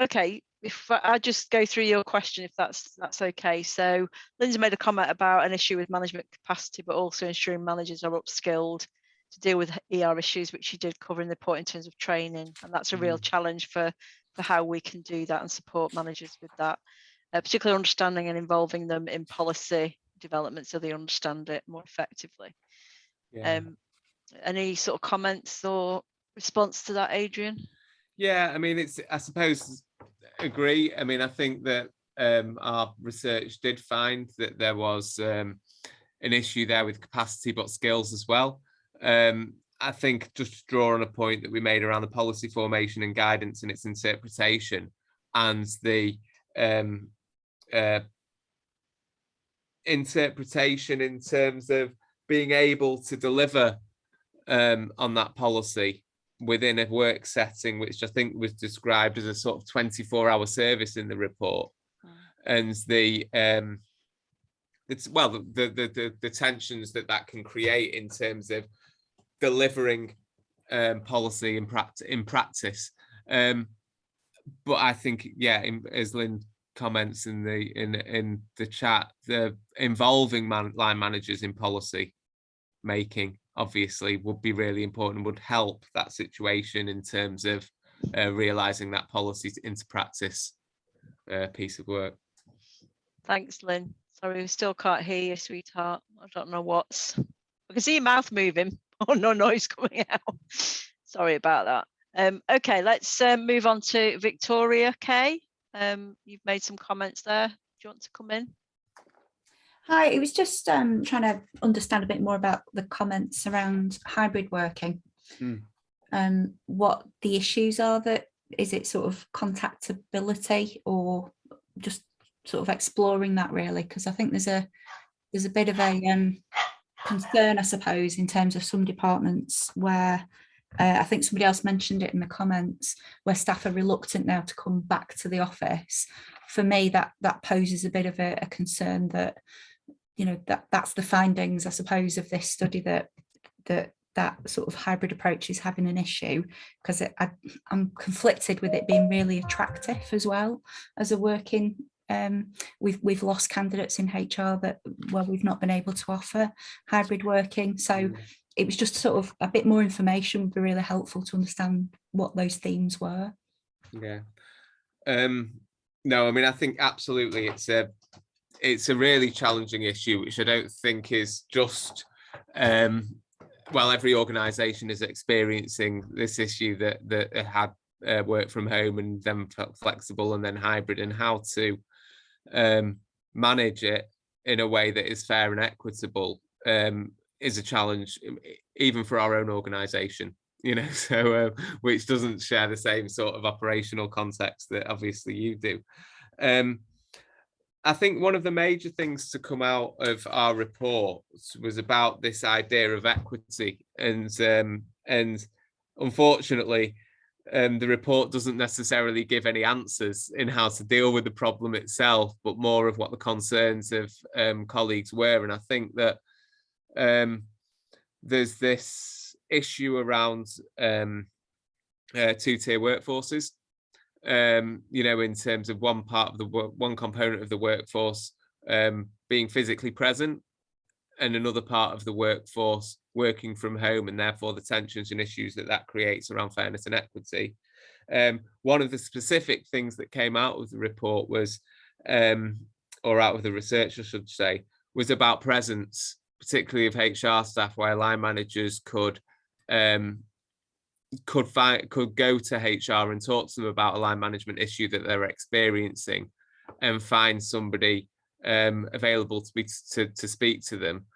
Okay, if I just go through your question, if that's okay. So Lynn's made a comment about an issue with management capacity, but also ensuring managers are upskilled to deal with ER issues, which she did cover in the report in terms of training. And that's a real challenge for how we can do that and support managers with that, particularly understanding and involving them in policy development so they understand it more effectively. Yeah. Any sort of comments or response to that, Adrian? Yeah, I mean, I suppose, agree. I mean, I think that our research did find that there was an issue there with capacity, but skills as well. I think just to draw on a point that we made around the policy formation and guidance and its interpretation, and the interpretation in terms of being able to deliver on that policy within a work setting, which I think was described as a sort of 24-hour service in the report. And the tensions that can create in terms of delivering policy in practice. But I think, yeah, as Lynn comments in the chat, the involving line managers in policy making obviously would be really important, would help that situation in terms of realizing that policy into practice piece of work. Thanks, Lynn. Sorry, we still can't hear you, sweetheart. I don't know what's. I can see your mouth moving. Oh, no noise coming out. Sorry about that. Okay, let's move on to Victoria Kay. You've made some comments there. Do you want to come in? Hi, it was just trying to understand a bit more about the comments around hybrid working. What the issues are. That is it sort of contactability, or just sort of exploring that really, because I think there's a bit of a concern, I suppose, in terms of some departments where I think somebody else mentioned it in the comments, where staff are reluctant now to come back to the office. For me, that poses a bit of a concern that, you know, that's the findings, I suppose, of this study, that sort of hybrid approach is having an issue, because I'm conflicted with it being really attractive as well as a working. We've lost candidates in HR that, well, we've not been able to offer hybrid working. So it was just sort of a bit more information would be really helpful to understand what those themes were. Yeah. No, I mean, I think absolutely it's a really challenging issue, which I don't think is just well, every organisation is experiencing this issue that had work from home and then felt flexible and then hybrid, and how to manage it in a way that is fair and equitable is a challenge, even for our own organisation, you know, so which doesn't share the same sort of operational context that obviously you do. I think one of the major things to come out of our report was about this idea of equity, and unfortunately, the report doesn't necessarily give any answers in how to deal with the problem itself, but more of what the concerns of colleagues were. And I think that there's this issue around two-tier workforces. You know, in terms of one component of the workforce being physically present, and another part of the workforce working from home, and therefore the tensions and issues that creates around fairness and equity. One of the specific things that came out of the report was, or out of the research, I should say, was about presence, particularly of HR staff, where line managers could go to HR and talk to them about a line management issue that they're experiencing, and find somebody available to speak to them,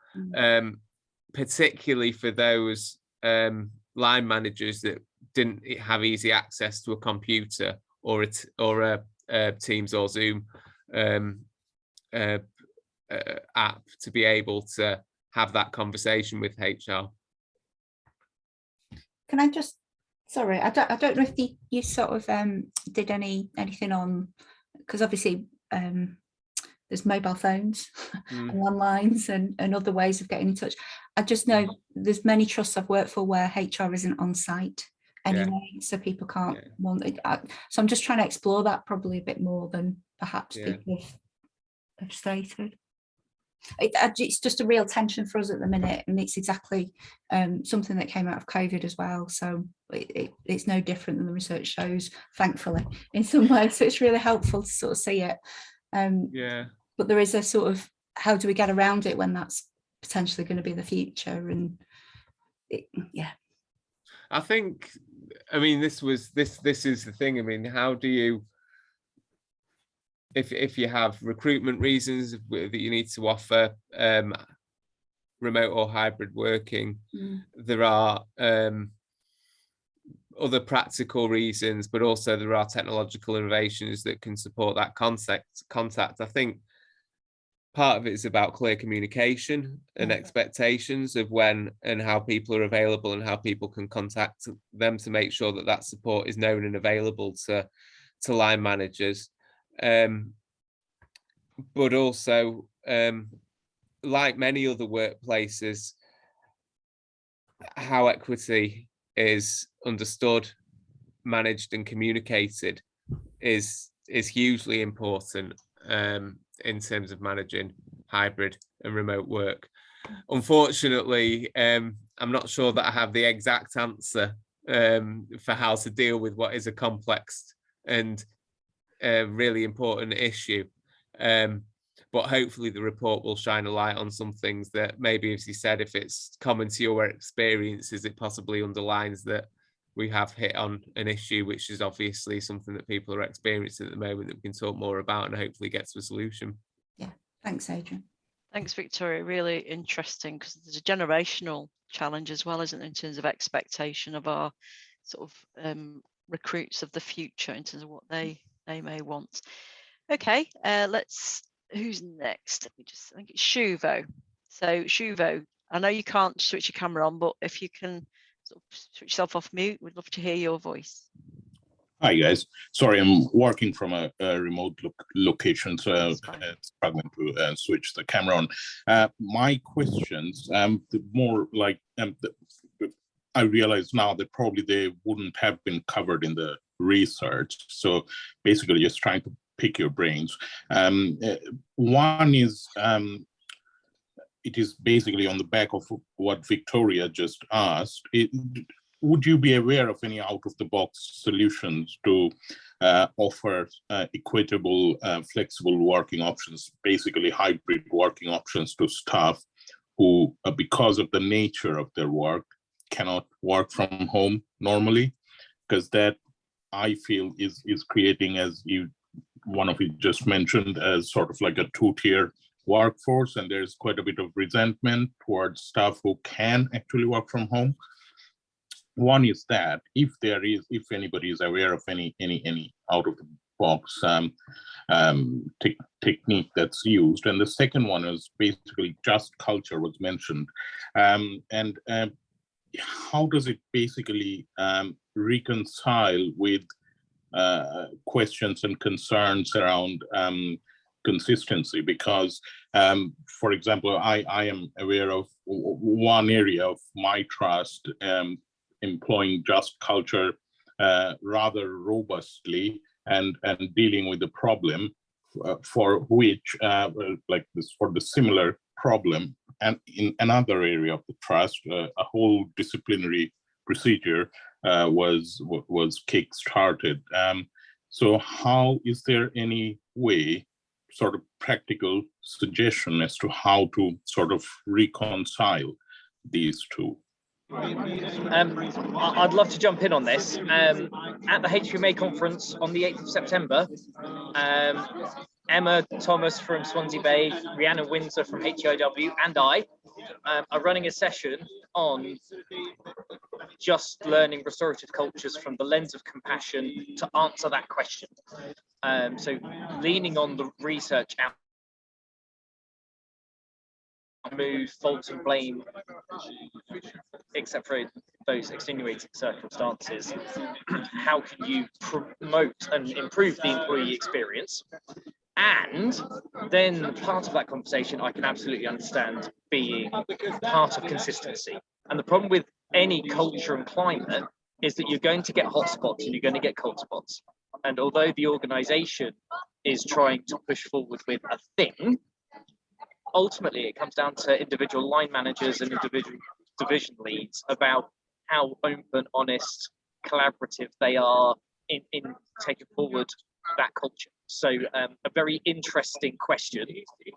particularly for those line managers that didn't have easy access to a computer or a Teams or Zoom app to be able to have that conversation with HR. Can I just, sorry, I don't know if you sort of did anything on, because obviously there's mobile phones and landlines and other ways of getting in touch. I just know there's many trusts I've worked for where HR isn't on site anyway, so people can't want it. So I'm just trying to explore that probably a bit more than perhaps people have stated. It's just a real tension for us at the minute, and it's exactly something that came out of COVID as well. So it's no different than the research shows, thankfully, in some ways. So it's really helpful to sort of see it. But there is a sort of, how do we get around it when that's potentially going to be the future? And I think I mean, this is the thing. I mean, how do you, if you have recruitment reasons that you need to offer remote or hybrid working, there are other practical reasons, but also there are technological innovations that can support that contact. I think part of it is about clear communication and expectations of when and how people are available and how people can contact them to make sure that that support is known and available to line managers. But also, like many other workplaces, how equity is understood, managed and communicated is hugely important in terms of managing hybrid and remote work. Unfortunately, I'm not sure that I have the exact answer for how to deal with what is a complex and really important issue. But hopefully the report will shine a light on some things that maybe, as you said, if it's common to your experiences, it possibly underlines that we have hit on an issue, which is obviously something that people are experiencing at the moment that we can talk more about and hopefully get to a solution. Yeah, thanks, Adrian. Thanks, Victoria. Really interesting, because there's a generational challenge as well, isn't there, in terms of expectation of our sort of recruits of the future in terms of what they may want. Okay, who's next? Let me just, I think it's Shuvo. So Shuvo, I know you can't switch your camera on, but if you can sort of switch yourself off mute, we'd love to hear your voice. Hi guys, sorry, I'm working from a remote location, so I'm struggling to switch the camera on. My questions, the more like, I realize now that probably they wouldn't have been covered in the research. So basically just trying to pick your brains. One is, it is basically on the back of what Victoria just asked. Would you be aware of any out-of-the-box solutions to offer equitable, flexible working options, basically hybrid working options to staff who, because of the nature of their work, cannot work from home normally? Because that, I feel, is creating, as one of you just mentioned, as sort of like a two-tier workforce, and there's quite a bit of resentment towards staff who can actually work from home. One is that if anybody is aware of any out of the box technique that's used, and the second one is basically just culture was mentioned, and how does it basically reconcile with questions and concerns around consistency? Because, for example, I am aware of one area of my trust employing just culture rather robustly and dealing with the problem for which, like this, for the similar problem, and in another area of the trust, a whole disciplinary procedure was kick-started. So how is there any way, sort of practical suggestion as to how to sort of reconcile these two? I'd love to jump in on this. At the HPMA conference on the 8th of September, Emma Thomas from Swansea Bay, Rhiannon Windsor from HIW, and I are running a session on just learning restorative cultures from the lens of compassion to answer that question. So leaning on the research out, remove fault and blame, except for those extenuating circumstances. How can you promote and improve the employee experience? And then part of that conversation, I can absolutely understand being part of consistency. And the problem with any culture and climate is that you're going to get hotspots and you're going to get cold spots. And although the organization is trying to push forward with a thing, ultimately it comes down to individual line managers and individual division leads about how open, honest, collaborative they are in taking forward that culture. So a very interesting question,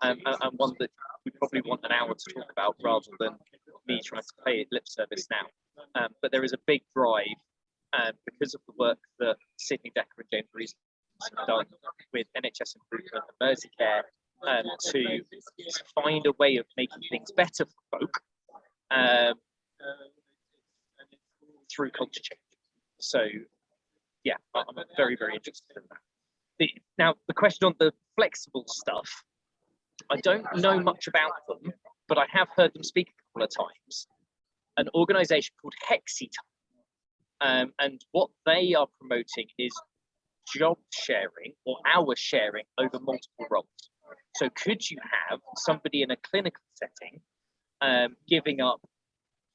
and one that we probably want an hour to talk about rather than me trying to pay it lip service now. But there is a big drive because of the work that Sydney Decker and James Rees have done with NHS Improvement and Merseycare to find a way of making things better for folk through culture change. So yeah, I'm very, very interested in that. Now, the question on the flexible stuff, I don't know much about them, but I have heard them speak a couple of times. An organisation called HexiTime, and what they are promoting is job sharing or hour sharing over multiple roles. So could you have somebody in a clinical setting giving up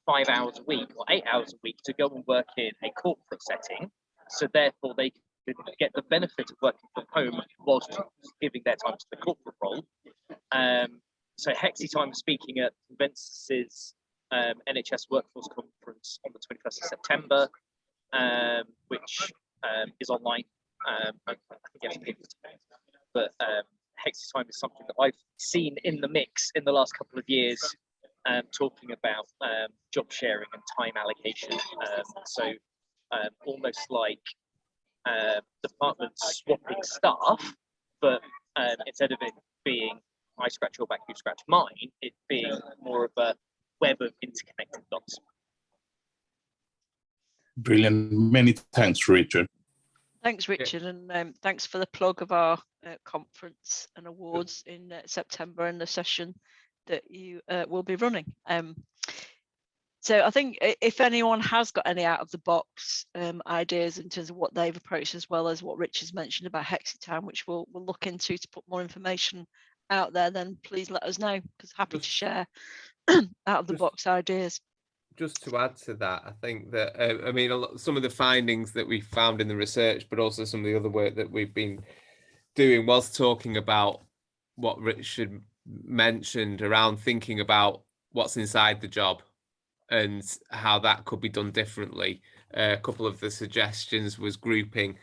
5 hours a week or 8 hours a week to go and work in a corporate setting, so therefore they could get the benefit of working from home whilst giving their time to the corporate role. So HexiTime is speaking at Convence's NHS Workforce Conference on the 21st of September, which is online. I think you have to pay for it. But HexiTime is something that I've seen in the mix in the last couple of years, talking about job sharing and time allocation. So almost like departments swapping staff, but instead of it being I scratch your back, you scratch mine, it being more of a web of interconnected dots. Brilliant. Many thanks, Richard. Thanks, Richard, and thanks for the plug of our conference and awards in September and the session that you will be running. So I think if anyone has got any out of the box ideas in terms of what they've approached, as well as what Richard's mentioned about HexiTime, which we'll look into to put more information out there, then please let us know, because happy to share out of the box ideas. Just to add to that, I think that I mean, some of the findings that we found in the research, but also some of the other work that we've been doing, whilst talking about what Richard mentioned around thinking about what's inside the job and how that could be done differently. A couple of the suggestions was grouping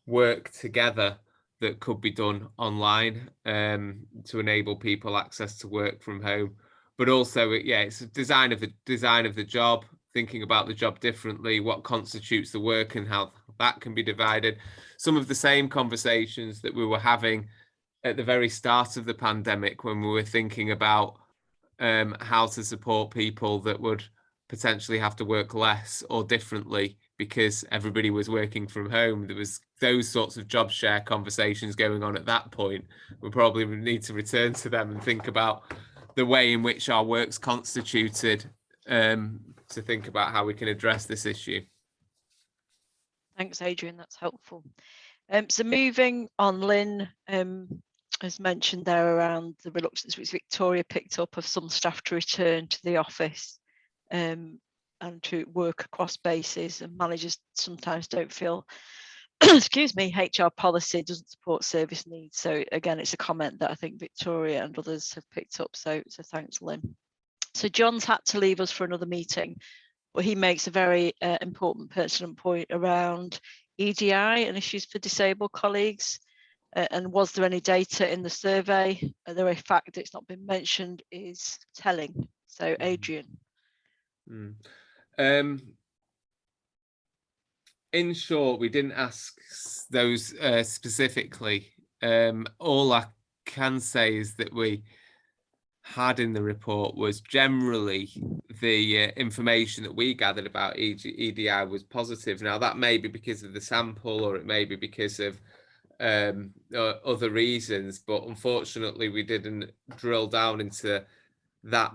work together that could be done online to enable people access to work from home. But also, yeah, it's a design of the job, thinking about the job differently, what constitutes the work and how that can be divided. Some of the same conversations that we were having at the very start of the pandemic when we were thinking about how to support people that would potentially have to work less or differently because everybody was working from home. There was those sorts of job share conversations going on at that point. We probably need to return to them and think about the way in which our work's constituted to think about how we can address this issue. Thanks, Adrian, that's helpful. So moving on, Lynn has mentioned there around the reluctance which Victoria picked up of some staff to return to the office and to work across bases, and managers sometimes don't feel excuse me, HR policy doesn't support service needs. So again, it's a comment that I think Victoria and others have picked up. So thanks, Lynn. So John's had to leave us for another meeting, but he makes a very important pertinent point around EDI and issues for disabled colleagues. And was there any data in the survey? The fact it's not been mentioned is telling. So Adrian. In short, we didn't ask those specifically. All I can say is that we had in the report was generally the information that we gathered about EDI was positive. Now, that may be because of the sample, or it may be because of other reasons, but unfortunately, we didn't drill down into that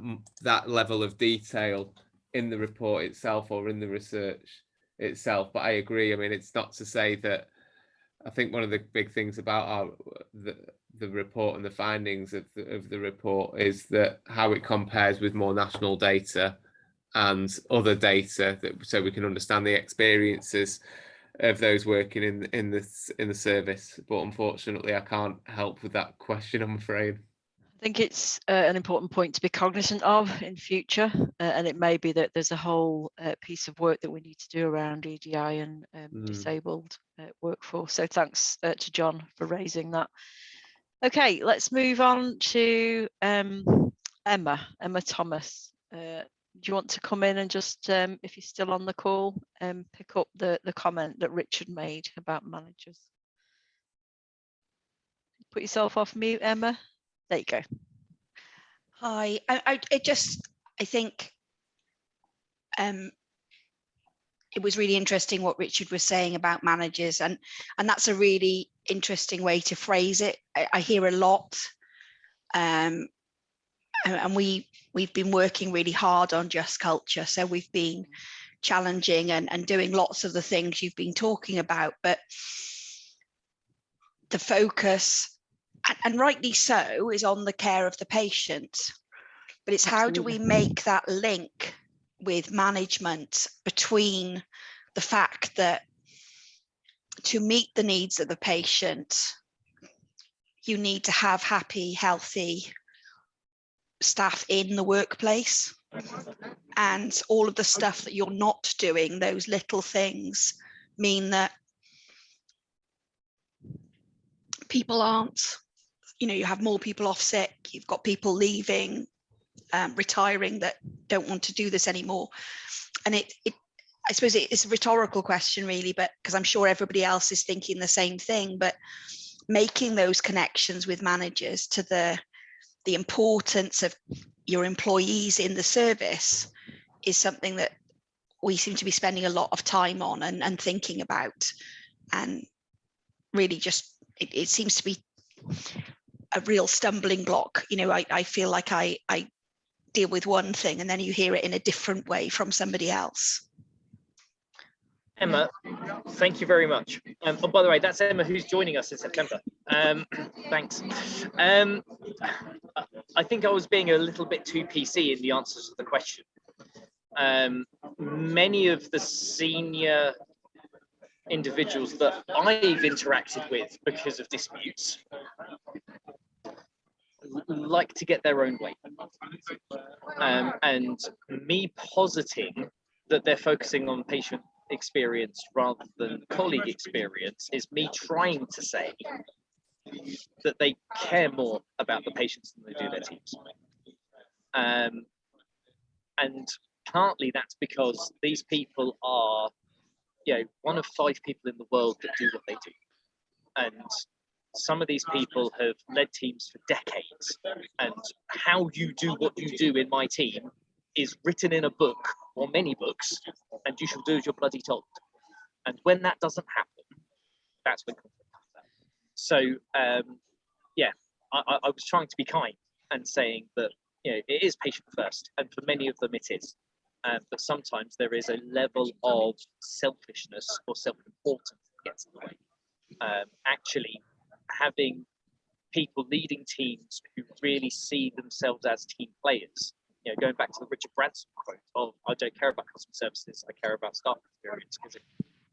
level of detail in the report itself or in the research itself. But I agree. I mean, it's not to say that. I think one of the big things about the report and the findings of the report is that how it compares with more national data and other data, so we can understand the experiences of those working in the service. But unfortunately, I can't help with that question, I'm afraid. I think it's an important point to be cognizant of in future, and it may be that there's a whole piece of work that we need to do around EDI and disabled workforce. So thanks to John for raising that. Okay, let's move on to Emma Thomas. do you want to come in and just, if you're still on the call, pick up the comment that Richard made about managers? Put yourself off mute, Emma. There you go. Hi, I think it was really interesting what Richard was saying about managers, and that's a really interesting way to phrase it. I hear a lot, and we've been working really hard on just culture, so we've been challenging and doing lots of the things you've been talking about, but the focus, and rightly so, is on the care of the patient, but it's how do we make that link with management between the fact that to meet the needs of the patient, you need to have happy, healthy staff in the workplace, and all of the stuff that you're not doing, those little things, mean that people aren't, you have more people off sick, you've got people leaving, retiring, that don't want to do this anymore. And I suppose it's a rhetorical question really, but because I'm sure everybody else is thinking the same thing, but making those connections with managers to the importance of your employees in the service is something that we seem to be spending a lot of time on and thinking about, and really just it seems to be a real stumbling block. I feel like I deal with one thing and then you hear it in a different way from somebody else. Emma, thank you very much. Oh, by the way, that's Emma who's joining us in September. Thanks. I think I was being a little bit too PC in the answers to the question. Many of the senior individuals that I've interacted with because of disputes like to get their own way. And me positing that they're focusing on patient experience rather than colleague experience is me trying to say that they care more about the patients than they do their teams. And partly that's because these people are, one of 5 people in the world that do what they do. And some of these people have led teams for decades, and how you do what you do in my team is written in a book or many books, and you should do as you're bloody told. And when that doesn't happen, that's when conflict comes out. So I was trying to be kind and saying that it is patient first, and for many of them it is. But sometimes there is a level of selfishness or self-importance that gets in the way. Actually, having people leading teams who really see themselves as team players, going back to the Richard Branson quote of, I don't care about customer services, I care about staff experience, because if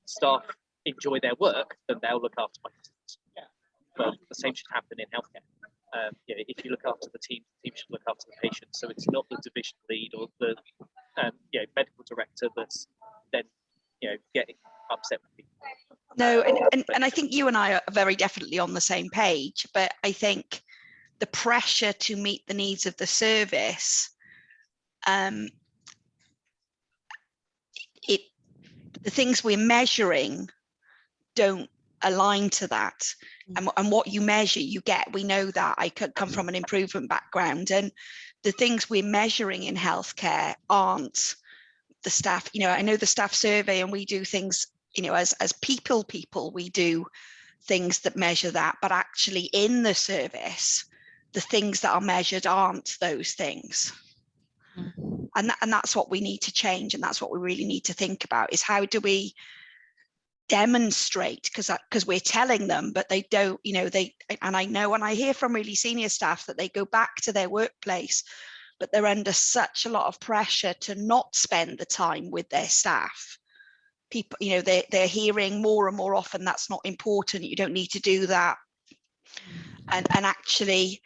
staff enjoy their work, then they'll look after my customers. But the same should happen in healthcare. If you look after the team should look after the patient. So it's not the division lead or the medical director that's then getting upset with people. No, and I think you and I are very definitely on the same page, but I think the pressure to meet the needs of the service, the things we're measuring don't align to that. And what you measure, you get. We know that. I could come from an improvement background, and the things we're measuring in healthcare aren't the staff. I know the staff survey, and we do things, as people, we do things that measure that, but actually in the service, the things that are measured aren't those things. And that's what we need to change, and that's what we really need to think about, is how do we demonstrate, because we're telling them, but they don't, and I know, and I hear from really senior staff that they go back to their workplace, but they're under such a lot of pressure to not spend the time with their staff. People, they're hearing more and more often, that's not important, you don't need to do that. And actually,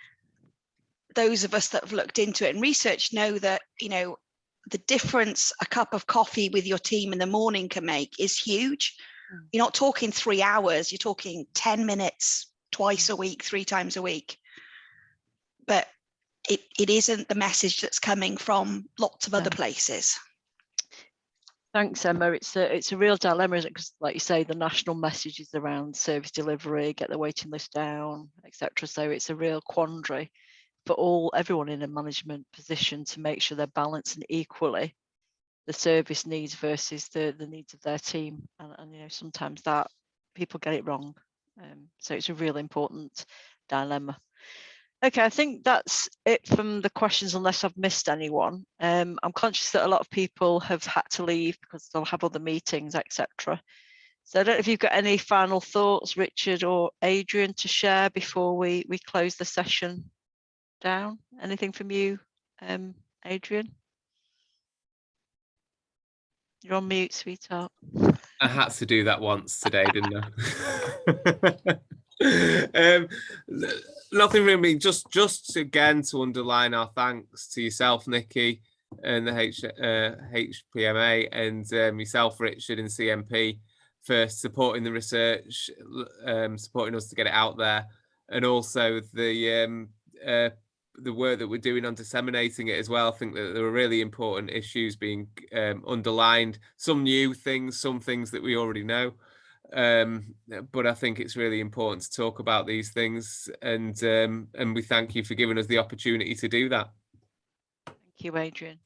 those of us that have looked into it and researched know that, the difference a cup of coffee with your team in the morning can make is huge. You're not talking 3 hours, you're talking 10 minutes twice a week, 3 times a week. But it isn't the message that's coming from lots of other places. Thanks, Emma. It's a real dilemma, isn't it? Because, like you say, the national message is around service delivery, get the waiting list down, etc. So it's a real quandary for everyone in a management position to make sure they're balancing equally the service needs versus the needs of their team. And you know, sometimes that people get it wrong. So it's a really important dilemma. Okay, I think that's it from the questions, unless I've missed anyone. I'm conscious that a lot of people have had to leave because they'll have other meetings, etc. So I don't know if you've got any final thoughts, Richard or Adrian, to share before we close the session down. Anything from you, Adrian? You're on mute, sweetheart. I had to do that once today, didn't I? Nothing really. Just again to underline our thanks to yourself, Nikki, and the HPMA, and yourself, Richard, and CMP for supporting the research, supporting us to get it out there, and also the work that we're doing on disseminating it as well. I think that there are really important issues being underlined, some new things, some things that we already know. But I think it's really important to talk about these things, and we thank you for giving us the opportunity to do that. Thank you, Adrian.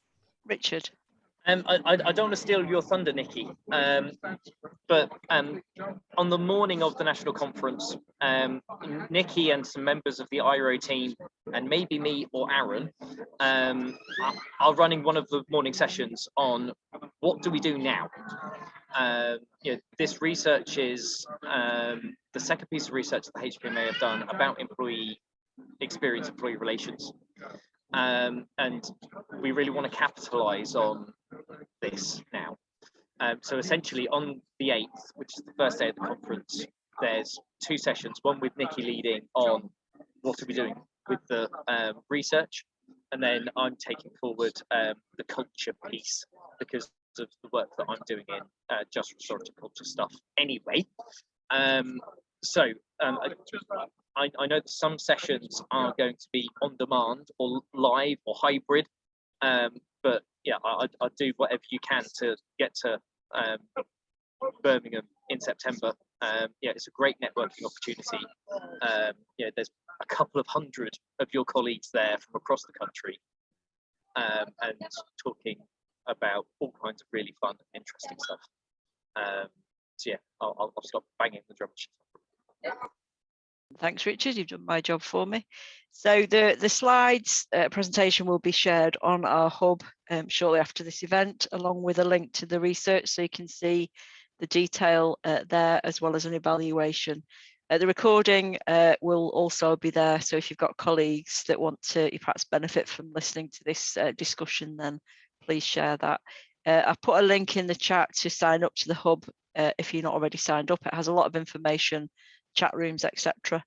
Richard. I don't want to steal your thunder, Nikki, but on the morning of the national conference, Nikki and some members of the IRO team, and maybe me or Aaron, are running one of the morning sessions on what do we do now. You know, this research is the second piece of research that the HPMA have done about employee experience, employee relations. And we really want to capitalize on this now. So essentially on the 8th, which is the first day of the conference, there's 2 sessions, one with Nikki leading on what are we doing with the research, and then I'm taking forward the culture piece because of the work that I'm doing in just restorative culture stuff anyway. So I know that some sessions are going to be on demand or live or hybrid, but yeah, I'll do whatever you can to get to Birmingham in September. Yeah, it's a great networking opportunity. Yeah, there's a couple of hundred of your colleagues there from across the country, and talking about all kinds of really fun and interesting stuff. So yeah, I'll stop banging the drum. Thanks, Richard. You've done my job for me. So the slides presentation will be shared on our hub shortly after this event, along with a link to the research, so you can see the detail there, as well as an evaluation. The recording will also be there, so if you've got colleagues that want to perhaps benefit from listening to this discussion, then please share that. I've put a link in the chat to sign up to the hub if you're not already signed up. It has a lot of information, chat rooms, etc.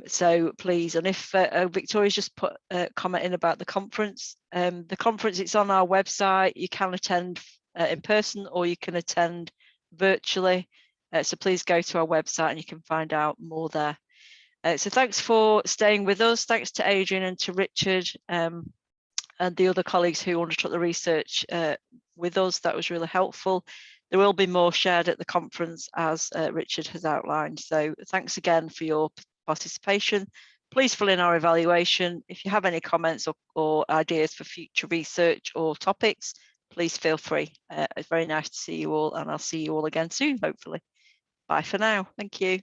So please, and if Victoria's just put a comment in about the conference, it's on our website. You can attend in person or you can attend virtually. So please go to our website and you can find out more there. So thanks for staying with us. Thanks to Adrian and to Richard and the other colleagues who undertook the research with us. That was really helpful. There will be more shared at the conference, as Richard has outlined. So thanks again for your participation. Please fill in our evaluation. If you have any comments or ideas for future research or topics, please feel free. It's very nice to see you all, and I'll see you all again soon, hopefully. Bye for now. Thank you.